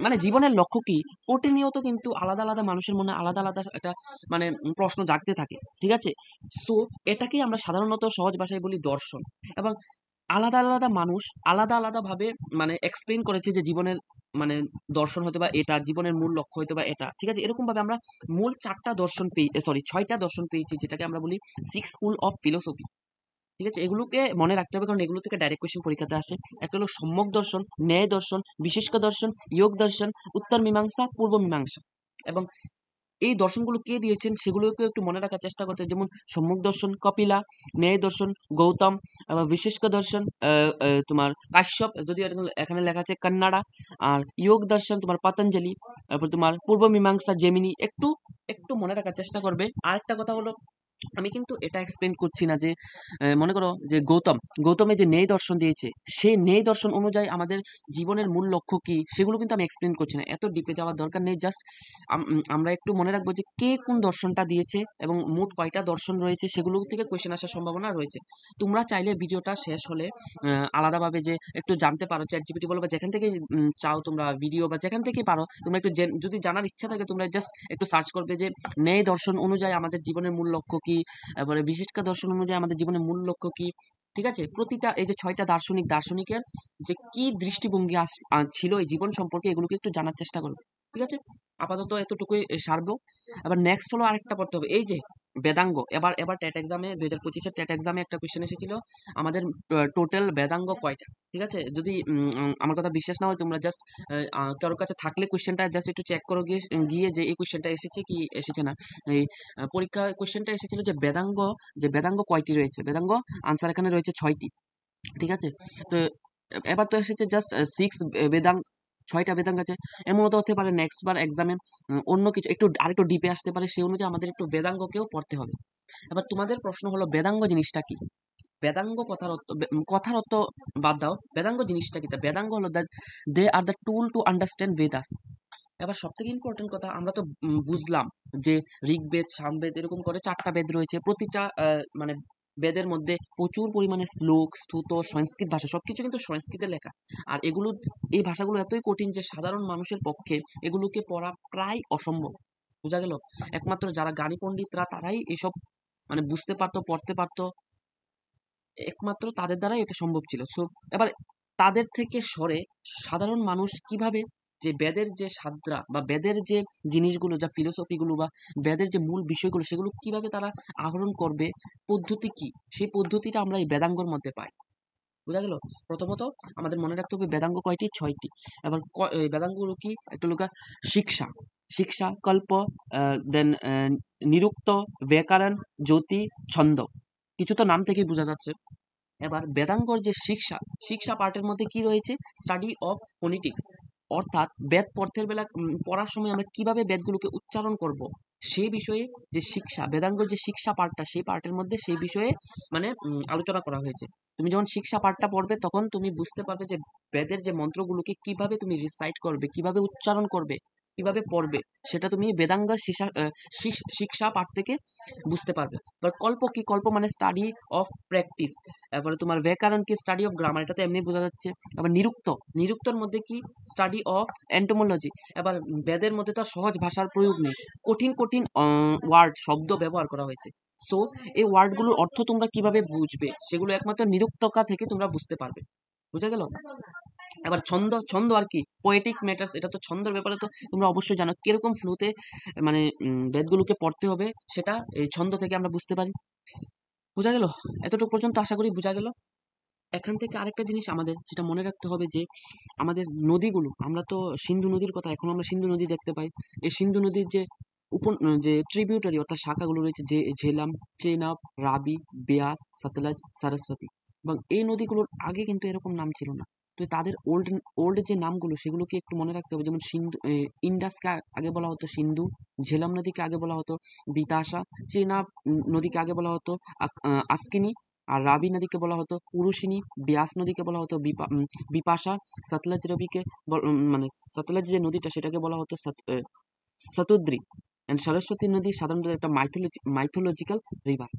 Speaker 1: মানে জীবনের লক্ষ্য কি, প্রতিনিয়ত কিন্তু আলাদা আলাদা মানুষের মনে আলাদা আলাদা একটা মানে প্রশ্ন জাগতে থাকে, ঠিক আছে। সো এটাকেই আমরা সাধারণত সহজ ভাষায় বলি দর্শন। এবং আলাদা আলাদা মানুষ আলাদা আলাদা ভাবে মানে এক্সপ্লেন করেছে যে জীবনের মানে দর্শন হয়তো বা এটা, জীবনের মূল লক্ষ্য হয়তো বা এটা, ঠিক আছে। এরকম ভাবে আমরা মূল 4টা দর্শন পেয়ে, সরি 6টা দর্শন পেয়েছি, যেটাকে আমরা বলি 6 স্কুল অফ ফিলোসফি, ঠিক আছে। এগুলোকে মনে রাখতে হবে, কারণ এগুলো থেকে ডাইরেক্ট কোশ্চেন পরীক্ষাতে আসে। একটা হলো সম্যক দর্শন, ন্যায় দর্শন, বিশিষ্ট দর্শন, যোগ দর্শন, উত্তর মীমাংসা, পূর্ব মীমাংসা। এবং এই দর্শনগুলো কে দিয়েছেন সেগুলোকে একটু মনে রাখার চেষ্টা করতে হবে। যেমন সম্যক দর্শন কপিলা, ন্যায় দর্শন গৌতম, আবার বিশিষ্ট দর্শন তোমার কাশ্যপ, যদি এখানে লেখা আছে কন্নাড়া, আর যোগ দর্শন তোমার পতঞ্জলি, তারপর তোমার পূর্ব মীমাংসা জেমিনি। একটু একটু মনে রাখার চেষ্টা করবে। আরেকটা কথা হলো, আমি কিন্তু এটা এক্সপ্লেন করছি না যে মনে করো যে গৌতমে যে ন্যায় দর্শন দিয়েছে, সেই ন্যায় দর্শন অনুযায়ী আমাদের জীবনের মূল লক্ষ্য কি সেগুলো কিন্তু আমি এক্সপ্লেন করছি না, এত ডিপে যাওয়ার দরকার নেই। জাস্ট আমরা একটু মনে রাখবো যে কে কোন দর্শনটা দিয়েছে এবং মোট কয়টা দর্শন রয়েছে, সেগুলো থেকে কোয়েশ্চেন আসার সম্ভাবনা রয়েছে। তোমরা চাইলে ভিডিওটা শেষ হলে আলাদাভাবে যে একটু জানতে পারো, চ্যাট জিপিটি বলো বা যেখান থেকে চাও তোমরা ভিডিও বা যেখান থেকেই পারো, তোমরা একটু যদি জানার ইচ্ছা থাকে তোমরা জাস্ট একটু সার্চ করবে যে ন্যায় দর্শন অনুযায়ী আমাদের জীবনের মূল লক্ষ্য কি, তারপরে বিশিষ্ট দর্শন অনুযায়ী আমাদের জীবনের মূল লক্ষ্য কি। ঠিক আছে, প্রতিটা এই যে 6টা দার্শনিকের যে কি দৃষ্টিভঙ্গি ছিল এই জীবন সম্পর্কে, এগুলোকে একটু জানার চেষ্টা করবে। ঠিক আছে, আপাতত এতটুকুই সারবো। এবার নেক্সট হলো আরেকটা পড়তে হবে, এই যে বেদাঙ্গ। এবার এবার টেট এক্সামে 2025-এর টেট এক্সামে একটা কোয়েশ্চেন এসেছিল, আমাদের টোটাল বেদাঙ্গ কয়টা। ঠিক আছে, যদি আমার কথা বিশ্বাস না হয় তোমরা জাস্ট কারোর কাছে থাকলে কোয়েশ্চেনটা জাস্ট একটু চেক করো গিয়ে গিয়ে যে এই কোয়েশ্চেনটা এসেছে কি এসেছে না। এই পরীক্ষা কোয়েশ্চেনটা এসেছিল যে বেদাঙ্গ কয়টি রয়েছে। বেদাঙ্গ আনসার এখানে রয়েছে 6টি। ঠিক আছে, তো এবার তো এসেছে জাস্ট 6 বেদাঙ্গ, 6টা বেদাঙ্গ আছে। এমন তো হতে পারে নেক্সট বার এক্সামে অন্য কিছু একটু আরেকটু ডিপে আসতে পারে, সেই অনুযায়ী আমাদের একটু বেদাঙ্গকেও পড়তে হবে। এবার তোমাদের প্রশ্ন হলো বেদাঙ্গ জিনিসটা কি। বেদাঙ্গ কথার অর্থ বাদ দাও, বেদাঙ্গ জিনিসটা কি। তা বেদাঙ্গ হলো that they are the tool to understand Vedas. এবার সবথেকে ইম্পর্টেন্ট কথা, আমরা তো বুঝলাম যে ঋগ্বেদ, সামবেদ এরকম করে 4টা বেদ রয়েছে। প্রতিটা মানে বেদের মধ্যে প্রচুর পরিমাণে শ্লোক, স্তুত, সংস্কৃত ভাষা, সবকিছু কিন্তু সংস্কৃতে লেখা। আর এই ভাষাগুলো এতই কঠিন যে সাধারণ মানুষের পক্ষে এগুলোকে পড়া প্রায় অসম্ভব। বোঝা গেল, একমাত্র যারা জ্ঞানী পণ্ডিতরা তারাই এসব মানে বুঝতে পারতো, পড়তে পারতো, একমাত্র তাদের দ্বারাই এটা সম্ভব ছিল। সো এবার তাদের থেকে সরে সাধারণ মানুষ কিভাবে যে বেদের যে সাদরা বা বেদের যে জিনিসগুলো, যা ফিলোসফিগুলো বা বেদের যে মূল বিষয়গুলো, সেগুলো কিভাবে তারা আহরণ করবে, পদ্ধতি কি, সেই পদ্ধতিটা আমরা এই বেদাঙ্গর মধ্যে পাই। বোঝা গেল। প্রথমত আমাদের মনে রাখতে হবে বেদাঙ্গ কয়টি, 6টি। এবার এই বেদাঙ্গগুলো কি, একটা লোকা শিক্ষা, কল্প, দেন নিরুক্ত, ব্যাকরণ, জ্যোতি, ছন্দ। কিছু তো নাম থেকেই বোঝা যাচ্ছে। এবার বেদাঙ্গর যে শিক্ষা পার্টের মধ্যে কি রয়েছে, স্টাডি অফ ফোনেটিক্স, অর্থাৎ বেদ পড়ার সময় আমরা কিভাবে বেদগুলোকে উচ্চারণ করব, সেই বিষয়ে যে বেদাঙ্গর যে শিক্ষা পার্টটা, সেই পার্টের মধ্যে সেই বিষয়ে মানে আলোচনা করা হয়েছে। তুমি যখন শিক্ষা পার্টটা পড়বে তখন তুমি বুঝতে পারবে যে বেদের যে মন্ত্রগুলোকে কিভাবে তুমি রিসাইট করবে, কিভাবে উচ্চারণ করবে, কিভাবে পড়বে, সেটা তুমি বেদাঙ্গের শিক্ষা পাঠ থেকে বুঝতে পারবে। এবার কল্প কি, কল্প মানে স্টাডি অফ প্র্যাকটিস। তারপরে তোমার ব্যাকরণ কি, স্টাডি অফ গ্রামার, এটা তো এমনি বোঝা যাচ্ছে। আবার নিরুক্তর মধ্যে কি, স্টাডি অফ এন্টোমোলজি। এবার বেদের মধ্যে তো সহজ ভাষার প্রয়োগ নেই, কঠিন কঠিন ওয়ার্ড, শব্দ ব্যবহার করা হয়েছে। সো এই ওয়ার্ডগুলোর অর্থ তোমরা কিভাবে বুঝবে, সেগুলো একমাত্র নিরুক্তকা থেকে তোমরা বুঝতে পারবে। বুঝা গেল। এবার ছন্দ আর কি, পোয়েটিক ম্যাটার্স, এটা তো ছন্দের ব্যাপারে তো তোমরা অবশ্যই জানো কিরকম ফ্লোতে মানে বেদগুলোকে পড়তে হবে, সেটা এই ছন্দ থেকে আমরা বুঝতে পারি। বোঝা গেল, এতটুকু পর্যন্ত আশা করি বোঝা গেল। এখান থেকে আরেকটা জিনিস আমাদের যেটা মনে রাখতে হবে যে আমাদের নদীগুলো, আমরা তো সিন্ধু নদীর কথা, এখন আমরা সিন্ধু নদী দেখতে পাই। এই সিন্ধু নদীর যে যে ট্রিবিউটারি অর্থাৎ শাখাগুলো রয়েছে, যে ঝেলাম, চেনাব, রাবি, বেয়াস, সতলজ, সরস্বতী, এবং এই নদীগুলোর আগে কিন্তু এরকম নাম ছিল না। তো তাদের ওল্ড ওল্ড যে নামগুলো সেগুলোকে একটু মনে রাখতে হবে। যেমন সিন্ধু, ইন্ডাসকে আগে বলা হতো সিন্ধু, ঝেলাম নদীকে আগে বলা হতো বিতাসা, চেনাব নদীকে আগে বলা হতো আস্কিনি, আর রাবি নদীকে বলা হতো পুরুষিনী, ব্যাস নদীকে বলা হতো বিপাশা, সতলজ রবিকে মানে সতলজ যে নদীটা সেটাকে বলা হতো শতদ্রী, এন্ড সরস্বতী নদী সাধারণত একটা মাইথোলজিক্যাল রিভার।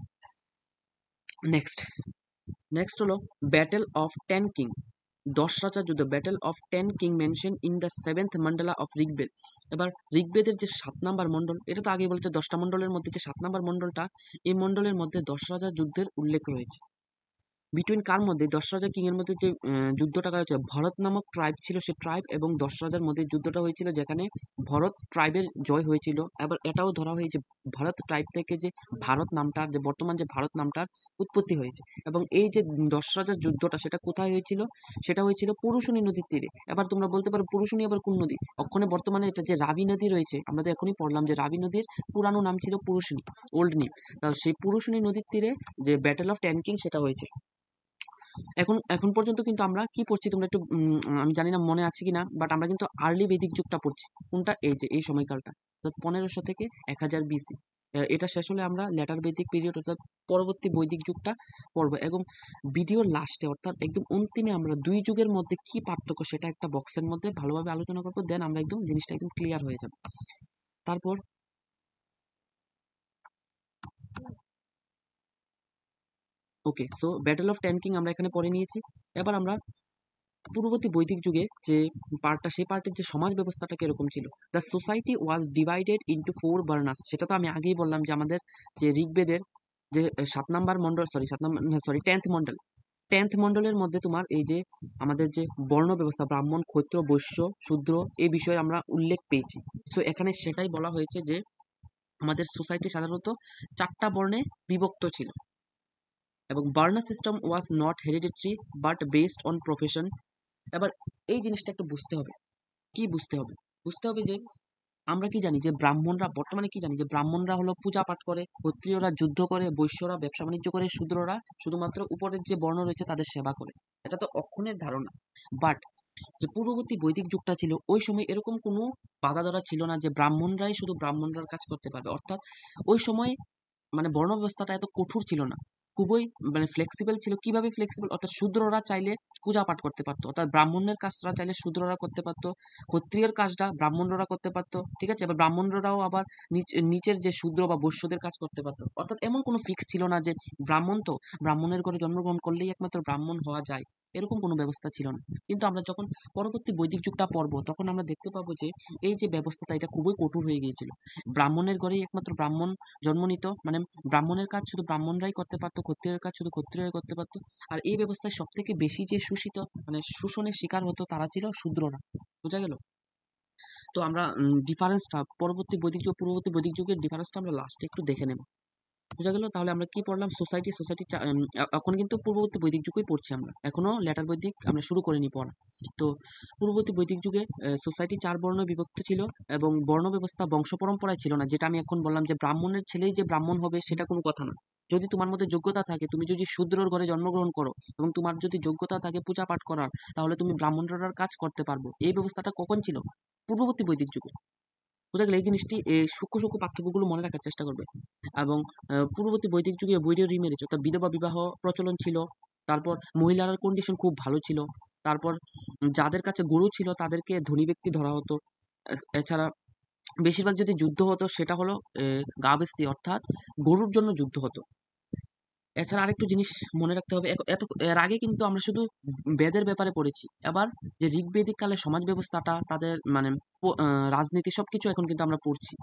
Speaker 1: নেক্সট নেক্সট হলো ব্যাটেল অফ 10 কিং, 10 রাজা যুদ্ধ, battle of 10 king mention in the 7th mandala of Rigveda. এবার ঋগ্বেদের যে 7 নম্বর মন্ডল, এটা তো আগে বলতে 10টা মন্ডলের মধ্যে যে 7 নম্বর মন্ডলটা, এই মন্ডলের মধ্যে 10 রাজা যুদ্ধের উল্লেখ রয়েছে। বিটুইন কার মধ্যে, দশরাজা কিং এর মধ্যে যে যুদ্ধটা করা হয়েছিল, ভরত নামক ট্রাইব ছিল, সে ট্রাইব এবং দশরাজার মধ্যে যুদ্ধটা হয়েছিল, যেখানে ভরত ট্রাইবের জয় হয়েছিল। এবার এটাও ধরা হয় যে ভারত ট্রাইব থেকে যে ভারত নামটার, যে বর্তমান যে ভারত নামটার উৎপত্তি হয়েছে। এবং এই যে দশরাজার যুদ্ধটা, সেটা কোথায় হয়েছিল? সেটা হয়েছিল পুরুষণী নদীর তীরে। এবার তোমরা বলতে পারো পুরুষণী আবার কোন নদী? ওখানে বর্তমানে এটা যে রাবি নদী রয়েছে, আমরা তো এখনই পড়লাম যে রাবি নদীর পুরানো নাম ছিল পুরুষণী, ওল্ড নেম। সেই পুরুষণী নদীর তীরে যে ব্যাটেল অফ ট্যানকিং সেটা হয়েছে। এখন এখন পর্যন্ত কিন্তু আমরা কি পড়ছি, তোমরা একটু আমি জানি না মনে আছে কিনা, বাট আমরা কিন্তু আর্লি বৈদিক যুগটা পড়ছি। কোনটা? এই যে এই সময়কালটা, অর্থাৎ 1500 থেকে 1000 বিসি। এটা শেষ হলে আমরা লেটার বৈদিক পিরিয়ড অর্থাৎ পরবর্তী বৈদিক যুগটা পড়বো। এবং ভিডিওর লাস্টে অর্থাৎ একদম অন্তিমে আমরা দুই যুগের মধ্যে কি পার্থক্য সেটা একটা বক্সের মধ্যে ভালোভাবে আলোচনা করবো, দেন আমরা একদম জিনিসটা একদম ক্লিয়ার হয়ে যাবে। তারপর ওকে, সো ব্যাটেল অফ ট্যানকিং আমরা এখানে পড়ে নিয়েছি। এবার আমরা পূর্ববর্তী বৈদিক যুগে যে পার্টটা, সেই পার্টের যে সমাজ ব্যবস্থাটা কিরকম ছিল। The society was divided into 4 বার্নাস। সেটা তো আমি আগেই বললাম যে আমাদের যে ঋগ্বেদের যে 7 number Mondal, sorry 10th Mondal, 10th মন্ডলের মধ্যে তোমার এই যে আমাদের যে বর্ণ ব্যবস্থা, ব্রাহ্মণ, ক্ষত্র, বৈশ্য, শূদ্র, এই বিষয়ে আমরা উল্লেখ পেয়েছি। সো এখানে সেটাই বলা হয়েছে যে আমাদের সোসাইটি সাধারণত 4টা বর্ণে বিভক্ত ছিল। এবং varnas system was not hereditary but based on profession. এবার এই জিনিসটা একটু বুঝতে হবে। কি বুঝতে হবে? বুঝতে হবে যে আমরা কি জানি যে ব্রাহ্মণরা, বর্তমানে কি জানি যে ব্রাহ্মণরা হলো পূজা পাঠ করে, ক্ষত্রিয়রা যুদ্ধ করে, বৈশ্যরা ব্যবসা বাণিজ্য করে, শূদ্ররা শুধুমাত্র উপরের যে বর্ণ রয়েছে তাদের সেবা করে। এটা তো অক্ষণের ধারণা। বাট যে পূর্ববর্তী বৈদিক যুগটা ছিল, ওই সময় এরকম কোনো বাধা ধরা ছিল না যে ব্রাহ্মণরাই শুধু ব্রাহ্মণরার কাজ করতে পারবে। অর্থাৎ ওই সময় মানে বর্ণ ব্যবস্থাটা এত কঠোর ছিল না, খুবই মানে ফ্লেক্সিবল ছিল। কিভাবে ফ্লেক্সিবল? অর্থাৎ শূদ্ররা চাইলে পূজা পাঠ করতে পারতো, অর্থাৎ ব্রাহ্মণের কাজটা চাইলে শূদ্ররা করতে পারতো, ক্ষত্রিয়ের কাজটা ব্রাহ্মণরা করতে পারতো, ঠিক আছে। এবার ব্রাহ্মণরাও আবার নিচের যে শূদ্র বা বৈশ্যদের কাজ করতে পারতো। অর্থাৎ এমন কোনো ফিক্স ছিল না যে ব্রাহ্মণ তো ব্রাহ্মণের ঘরে জন্মগ্রহণ করলেই একমাত্র ব্রাহ্মণ হওয়া যায়, এরকম কোনো ব্যবস্থা ছিল না। কিন্তু আমরা যখন পরবর্তী বৈদিক যুগটা পড়বো, তখন আমরা দেখতে পাবো যে এই যে ব্যবস্থাটা, এটা খুবই কঠোর হয়ে গিয়েছিল। ব্রাহ্মণের ঘরেই একমাত্র ব্রাহ্মণ জন্ম নিত, মানে ব্রাহ্মণের কাজ শুধু ব্রাহ্মণরাই করতে পারতো, ক্ষত্রিয়ের কাজ শুধু ক্ষত্রিয়রাই করতে পারতো। আর এই ব্যবস্থায় সব থেকে বেশি যে শোষিত, মানে শোষণের শিকার হতো, তারা ছিল শূদ্ররা। বোঝা গেল? তো আমরা ডিফারেন্সটা পরবর্তী বৈদিক যুগ পূর্ববর্তী বৈদিক যুগের ডিফারেন্সটা আমরা লাস্টে একটু দেখে নেব। বোঝা গেল? তাহলে আমরা কি পড়লাম? সোসাইটি, এখন কিন্তু পূর্ববর্তী বৈদিক যুগই পড়ছি আমরা, এখনো লেটার বৈদিক আমরা শুরু করিনি পড়া। তো পূর্ববর্তী বৈদিক যুগে সোসাইটি 4 বর্ণ বিভক্ত ছিল এবং বর্ণ ব্যবস্থা বংশ পরম্পরায় ছিল না। যেটা আমি এখন বললাম যে ব্রাহ্মণের ছেলেই যে ব্রাহ্মণ হবে সেটা কোনো কথা না। যদি তোমার মধ্যে যোগ্যতা থাকে, তুমি যদি শূদ্রর ঘরে জন্মগ্রহণ করো এবং তোমার যদি যোগ্যতা থাকে পূজা পাঠ করার, তাহলে তুমি ব্রাহ্মণরার কাজ করতে পারবো। এই ব্যবস্থাটা কখন ছিল? পূর্ববর্তী বৈদিক যুগে। বোঝা গেল? এই জিনিসটি, এই সূক্ষ্ম সূক্ষ্ম পার্থক্যগুলো মনে রাখার চেষ্টা করবে। এবং পূর্ববর্তী বৈদিক যুগে উইডো রিম্যারেজ অর্থাৎ বিধবা বিবাহ প্রচলন ছিল। তারপর মহিলার কন্ডিশন খুব ভালো ছিল। তারপর যাদের কাছে গরু ছিল তাদেরকে ধনী ব্যক্তি ধরা হতো। এছাড়া বেশিরভাগ যদি যুদ্ধ হতো সেটা হলো গার্হস্থ্য অর্থাৎ গরুর জন্য যুদ্ধ হতো। এছাড়া আরেকটু জিনিস মনে রাখতে হবে, এর আগে কিন্তু আমরা শুধু বেদের ব্যাপারে পড়েছি। এবার যে ঋগ্বেদিক কালে সমাজ ব্যবস্থাটা, তাদের মানে রাজনীতি সবকিছু এখন কিন্তু আমরা পড়ছি।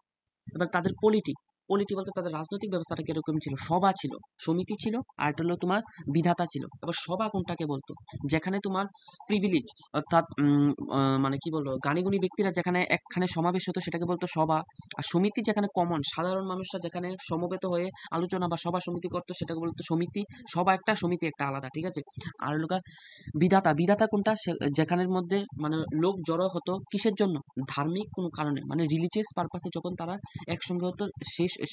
Speaker 1: এবার তাদের পলিটি, বলতে তাদের রাজনৈতিক ব্যবস্থাটা কিরকম ছিল। সভা ছিল, সমিতি ছিল, আর একটা হলো তোমার বিধাতা ছিল। এবার সভা কোনটাকে বলতো? যেখানে তোমার প্রিভিলেজ অর্থাৎ মানে কি বলবো, জ্ঞানীগুণী ব্যক্তিরা যেখানে একখানে সমাবেশ হতো সেটাকে বলতো সভা। আর সমিতি যেখানে কমন সাধারণ মানুষরা যেখানে সমবেত হয়ে আলোচনা বা সভা সমিতি করতো সেটাকে বলতো সমিতি। সভা একটা, সমিতি একটা আলাদা, ঠিক আছে। আর হলো বিধাতা, কোনটা? যেখানের মধ্যে মানে লোক জড়ো হতো কিসের জন্য? ধার্মিক কোনো কারণে, মানে রিলিজিয়াস পারপাসে যখন তারা একসঙ্গে হতো,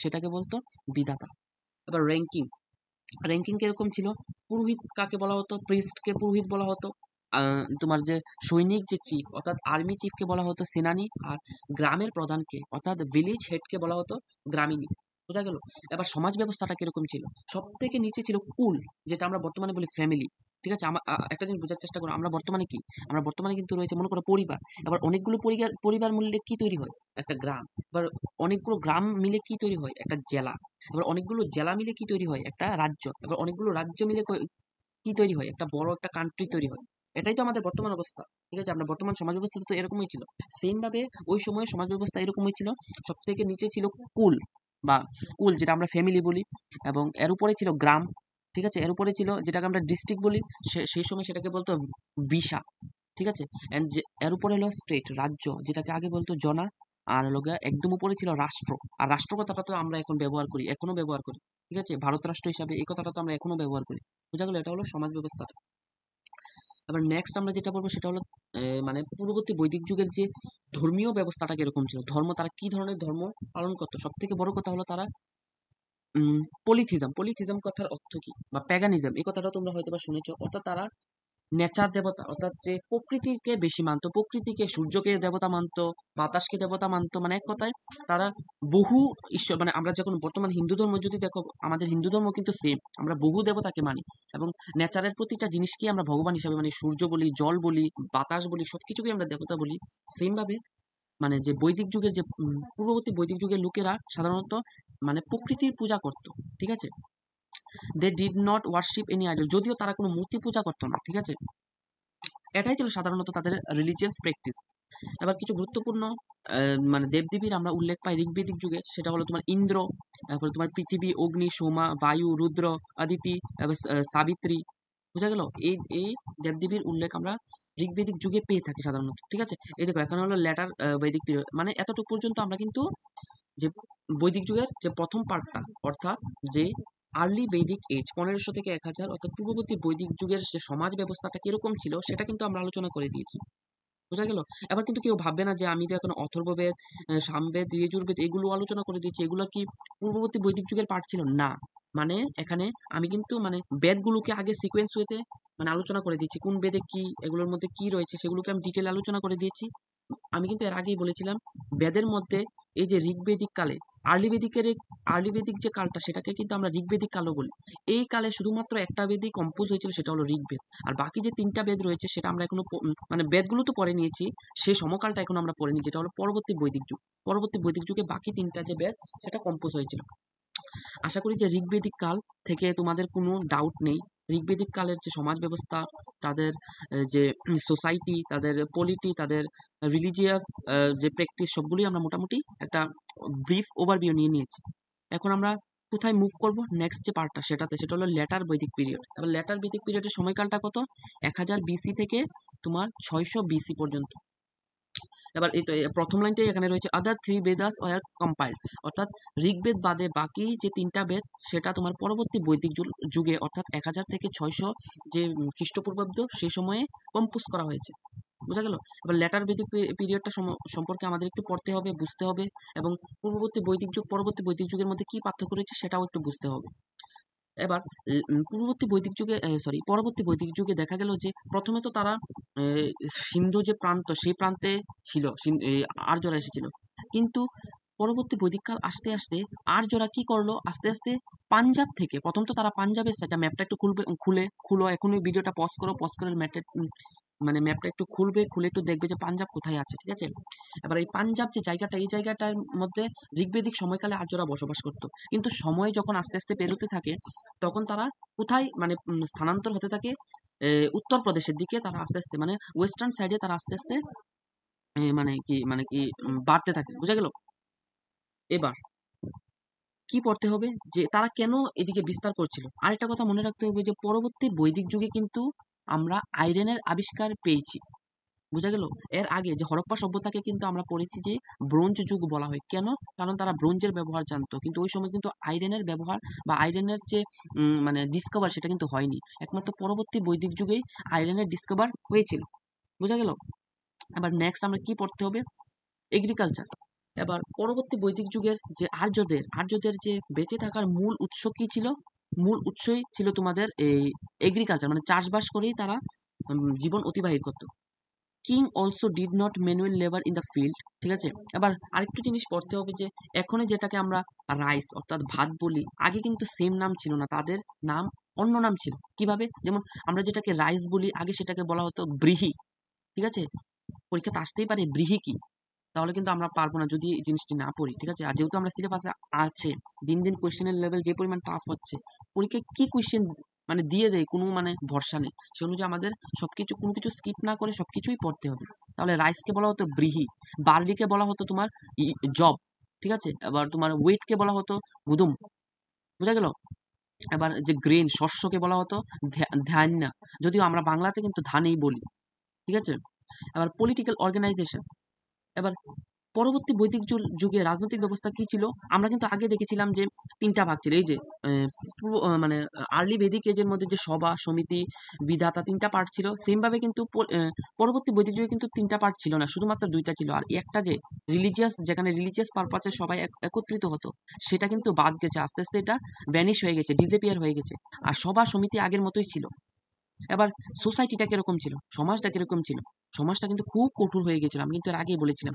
Speaker 1: সেটাকে বলতো বিধাতা। এবার র্যাঙ্কিং, কিরকম ছিল? পুরোহিত কাকে বলা হতো? প্রিস্টকে পুরোহিত বলা হতো। তোমার যে সৈনিক, যে চিফ অর্থাৎ আর্মি চিফকে বলা হতো সেনানি। আর গ্রামের প্রধানকে অর্থাৎ ভিলেজ হেডকে বলা হতো গ্রামিনী। বোঝা গেল? এবার সমাজ ব্যবস্থাটা কিরকম ছিল? সব থেকে নিচে ছিল কুল, যেটা আমরা বর্তমানে বলি ফ্যামিলি। ঠিক আছে, একটা জিনিস বোঝার চেষ্টা করো, আমরা বর্তমানে কি? আমরা বর্তমানে কিন্তু রয়েছে মনে করো পরিবার। এবার অনেকগুলো পরিবার পরিবার মিললে কি তৈরি হয়? একটা গ্রাম। এবার অনেকগুলো গ্রাম মিলে কি তৈরি হয়? একটা জেলা। এবার অনেকগুলো জেলা মিলে কি তৈরি হয়? একটা রাজ্য। এবার অনেকগুলো রাজ্য মিলে কি তৈরি হয়? একটা বড় একটা কান্ট্রি তৈরি হয়। এটাই তো আমাদের বর্তমান অবস্থা। ঠিক আছে, আপনার বর্তমান সমাজ ব্যবস্থা তো এরকমই ছিল। সেম ভাবে ওই সময় সমাজ ব্যবস্থা এরকমই ছিল। সব থেকে নিচে ছিল কুল বা যেটা আমরা ফ্যামিলি বলি, এবং এর উপরে ছিল গ্রাম, ঠিক আছে। এর উপরে ছিল যেটাকে আমরা ডিস্ট্রিক্ট বলি, সেই সময় সেটাকে বলতো বিশা, ঠিক আছে। এন্ড এর উপরে হলো স্টেট, রাজ্য, যেটাকে আগে বলতো জনা। আর হলো গিয়ে একদম উপরে ছিল রাষ্ট্র। আর রাষ্ট্র কথাটা তো আমরা এখন ব্যবহার করি, এখনো ব্যবহার করি, ঠিক আছে। ভারত রাষ্ট্র হিসাবে এই কথাটা তো আমরা এখনো ব্যবহার করি। বোঝা গেল, এটা হলো সমাজ ব্যবস্থা। এবার নেক্সট আমরা যেটা বলবো সেটা হলো মানে পূর্ববর্তী বৈদিক যুগের যে ধর্মীয় ব্যবস্থাটা কিরকম ছিল, ধর্ম, তারা কি ধরনের ধর্ম পালন করতো। সব থেকে বড় কথা হলো তারা পলিথিজম। পলিথিজম কথার অর্থ কি, বা প্যাগানিজম, এই কথাটা তোমরা হয়তো বা শুনেছো। অর্থাৎ তারা নেচার দেবতা, অর্থাৎ যে প্রকৃতিকে বেশি মানতো, প্রকৃতিকে, সূর্যকে দেবতা মানতো, বাতাসকে দেবতা মানতো। মানে এক কথায় তারা বহু ঈশ্বর, মানে আমরা যখন বর্তমান হিন্দু ধর্ম যদি দেখো, আমাদের হিন্দু ধর্ম কিন্তু সেম, আমরা বহু দেবতাকে মানি এবং নেচারের প্রতিটা জিনিসকে আমরা ভগবান হিসাবে মানি। সূর্য বলি, জল বলি, বাতাস বলি, সবকিছুকে আমরা দেবতা বলি। সেম ভাবে মানে যে বৈদিক যুগের যে পূর্ববর্তী বৈদিক যুগের লোকেরা সাধারণত মানে প্রকৃতির পূজা করতো, ঠিক আছে। They did not worship any idol, যদিও তারা কোনো মূর্তি পূজা করতো না, ঠিক আছে। এটাই ছিল সাধারণত তাদের রিলিজিয়াস প্র্যাকটিস। এবার কিছু গুরুত্বপূর্ণ মানে দেবদেবীর আমরা উল্লেখ পাই ঋগ্বেদিক যুগে, সেটা হলো তোমার ইন্দ্র, তারপরে তোমার পৃথিবী, অগ্নি, সোমা, বায়ু, রুদ্র, আদিতি, এবার সাবিত্রী। বোঝা গেল, এই এই দেবদেবীর উল্লেখ আমরা ঋগ্বেদিক যুগে পেয়ে থাকি সাধারণত, ঠিক আছে। এই দেখো, এখন হলো লেটার বৈদিক পিরিয়ড, মানে এতটুকু পর্যন্ত আমরা কিন্তু যে বৈদিক যুগের যে প্রথম পার্টটা, অর্থাৎ যে আর্লি বৈদিক এজ 1500 থেকে 1000, অর্থাৎ পূর্ববর্তী বৈদিক যুগের যে সমাজ ব্যবস্থাটা কিরকম ছিল সেটা কিন্তু আমরা আলোচনা করে দিয়েছি। বোঝা গেল। এবার কিন্তু কেউ ভাববে না যে আমি তো এখন অথর্ববেদ, সামবেদ, ঋজুর্বেদ এগুলো আলোচনা করে দিয়েছি, এগুলো কি পূর্ববর্তী বৈদিক যুগের পার্ট ছিল না। মানে এখানে আমি কিন্তু মানে বেদগুলোকে আগে সিকোয়েন্স ওয়েতে মানে আলোচনা করে দিয়েছি, কোন বেদে কি, এগুলোর মধ্যে কি রয়েছে সেগুলোকে আমি ডিটেল আলোচনা করে দিয়েছি। আমি কিন্তু এর আগেই বলেছিলাম বেদের মধ্যে এই যে ঋগ্বেদিক কালে, আর্লি বেদিকের আর্লি বেদিক যে কালটা সেটাকে কিন্তু আমরা ঋগ্বেদিক কালও বলি। এই কালে শুধুমাত্র একটা বেদই কম্পোজ হয়েছিল, সেটা হলো ঋগ্বেদ। আর বাকি যে তিনটা বেদ রয়েছে সেটা আমরা এখনো মানে বেদগুলো তো পড়ে নিয়েছি, সেই সময়কালটা এখন আমরা পড়িনি, যেটা হলো পরবর্তী বৈদিক যুগ। পরবর্তী বৈদিক যুগে বাকি তিনটা যে বেদ সেটা কম্পোজ হয়েছিল। আশা করি যে ঋগ্বেদিক কাল থেকে তোমাদের কোনো ডাউট নেই। ঋগ্বেদিক কালের যে সমাজ ব্যবস্থা, তাদের যে সোসাইটি, তাদের পলিটি, তাদের রিলিজিয়াস যে প্র্যাকটিস, সবগুলোই আমরা মোটামুটি একটা ব্রিফ ওভারভিউ নিয়ে নিয়েছি। এখন আমরা কোথায় মুভ করব, নেক্সট যে পার্টটা সেটাতে, সেটা হলো লেটার বৈদিক পিরিয়ড। এবার লেটার বৈদিক পিরিয়ডের সময়কালটা কত, 1000 বিসি থেকে তোমার 600 বিসি পর্যন্ত। এবার এই তো প্রথম লাইনটাই এখানে রয়েছে, আদার থ্রি বেদাস ওয়ার কম্পাইল্ড, অর্থাৎ ঋগ্বেদ বাদে বাকি যে তিনটা বেদ সেটা তোমার পরবর্তী বৈদিক যুগে, অর্থাৎ 1000 থেকে 600 যে খ্রিস্টপূর্বাব্দ সেই সময়ে কম্পোজ করা হয়েছে। বোঝা গেল। এবার লেটার বৈদিক পিরিয়ডটা সম্পর্কে আমাদের একটু পড়তে হবে, বুঝতে হবে, এবং পূর্ববর্তী বৈদিক যুগ, পরবর্তী বৈদিক যুগের মধ্যে কি পার্থক্য রয়েছে সেটাও একটু বুঝতে হবে। এবার পূর্ববর্তী বৈদিক যুগে, সরি, পরবর্তী বৈদিক যুগে দেখা গেল যে প্রথমে তো তারা সিন্ধু যে প্রান্ত সেই প্রান্তে ছিল, আর্যরা এসেছিল। কিন্তু পরবর্তী বৈদিক কাল আসতে আসতে আর্যরা কি করলো, আস্তে আস্তে পাঞ্জাব থেকে, প্রথম তো তারা পাঞ্জাবের সেটা ম্যাপটা একটু খুলো এখনই ভিডিওটা পজ করো, পজ করে মানে ম্যাপটা একটু খুলে একটু দেখবে যে পাঞ্জাব কোথায় আছে, ঠিক আছে। এবার এই পাঞ্জাব যে জায়গাটা, এই জায়গাটার মধ্যে ঋগ্বেদিক সময়কালে আর্যরা বসবাস করতো। কিন্তু সময় যখন আস্তে আস্তে পেরোতে থাকে, তখন তারা কোথায় মানে স্থানান্তর হতে থাকে, উত্তরপ্রদেশের দিকে তারা আস্তে আস্তে, মানে ওয়েস্টার্ন সাইডে তারা আস্তে আস্তে মানে কি বাড়তে থাকে। বুঝা গেল। এবার কি পড়তে হবে, যে তারা কেন এদিকে বিস্তার করছিল। আরেকটা কথা মনে রাখতে হবে যে পরবর্তী বৈদিক যুগে কিন্তু আমরা আয়রনের আবিষ্কার পেয়েছি। বুঝা গেল। এর আগে যে হরপ্পা সভ্যতাকে কিন্তু আমরা পড়েছি যে ব্রোঞ্জ যুগ বলা হয়। কেন? কারণ তারা ব্রোঞ্জের ব্যবহার জানতো, কিন্তু ওই সময় কিন্তু আয়রনের ব্যবহার বা আয়রনের যে মানে ডিসকভার সেটা কিন্তু হয়নি। একমাত্র পরবর্তী বৈদিক যুগেই আয়রনের ডিসকভার হয়েছিল। বুঝা গেল। আবার নেক্সট আমরা কি পড়তে হবে, এগ্রিকালচার। এবার পরবর্তী বৈদিক যুগের যে আর্যদের যে বেঁচে থাকার মূল উৎস কি ছিল, মূল উৎসই ছিল তোমাদের এই এগ্রিকালচার, মানে চাষবাস করেই তারা জীবন অতিবাহিত করতো। King also did not manual labour in the field, ঠিক আছে। এবার আরেকটু জিনিস পড়তে হবে যে এখনই যেটাকে আমরা রাইস অর্থাৎ ভাত বলি, আগে কিন্তু সেম নাম ছিল না, তাদের নাম অন্য নাম ছিল। কিভাবে, যেমন আমরা যেটাকে রাইস বলি আগে সেটাকে বলা হতো ব্রিহি, ঠিক আছে। পরীক্ষাতে আসতেই পারে ব্রিহি কি, তাহলে কিন্তু আমরা পারবো না যদি এই জিনিসটি না পড়ি, ঠিক আছে। আর যেহেতু আমরা সিলেবাসে আছে, দিন দিন কোয়েশ্চেনের লেভেল যে পরিমাণ টাফ হচ্ছে, পরীক্ষায় কি কোয়েশ্চেন মানে দিয়ে দেয় কোনো মানে ভরসা নেই। সে অনুযায়ী আমাদের সবকিছু, কোনো কিছু স্কিপ না করে সবকিছুই পড়তে হবে। তাহলে রাইসকে বলা হতো ব্রিহি, বার্লিকে বলা হতো তোমার জব, ঠিক আছে। আবার তোমার ওয়েটকে বলা হতো গুদুম। বুঝা গেল। এবার যে গ্রেন শস্যকে বলা হতো ধান্য, যদিও আমরা বাংলাতে কিন্তু ধানেই বলি, ঠিক আছে। এবার পলিটিক্যাল অর্গানাইজেশন। এবার পরবর্তী বৈদিক যুগে রাজনৈতিক ব্যবস্থা কি ছিল? আমরা কিন্তু আগে দেখেছিলাম যে ৩টা ভাগ ছিল। এই যে মানে আর্লি ভেদিক এজের মধ্যে যে সভা, সমিতি, বিধাতা ৩টা পার্ট ছিল। সেম ভাবে কিন্তু পরবর্তী বৈদিক যুগে কিন্তু ৩টা পার্ট ছিল না, শুধুমাত্র ২টা ছিল। আর একটা যে রিলিজিয়াস, যেখানে রিলিজিয়াস পারপাসে সবাই একত্রিত হতো, সেটা কিন্তু বাদ গেছে। আস্তে আস্তে এটা ভ্যানিশ হয়ে গেছে, ডিসঅ্যাপিয়ার হয়ে গেছে। আর সভা সমিতি আগের মতোই ছিল। এবার সোসাইটিটা কিরকম ছিল, সমাজটা কিরকম ছিল? সমাজটা কিন্তু খুব কঠোর হয়ে গেছিল, আমি কিন্তু এর আগেই বলেছিলাম।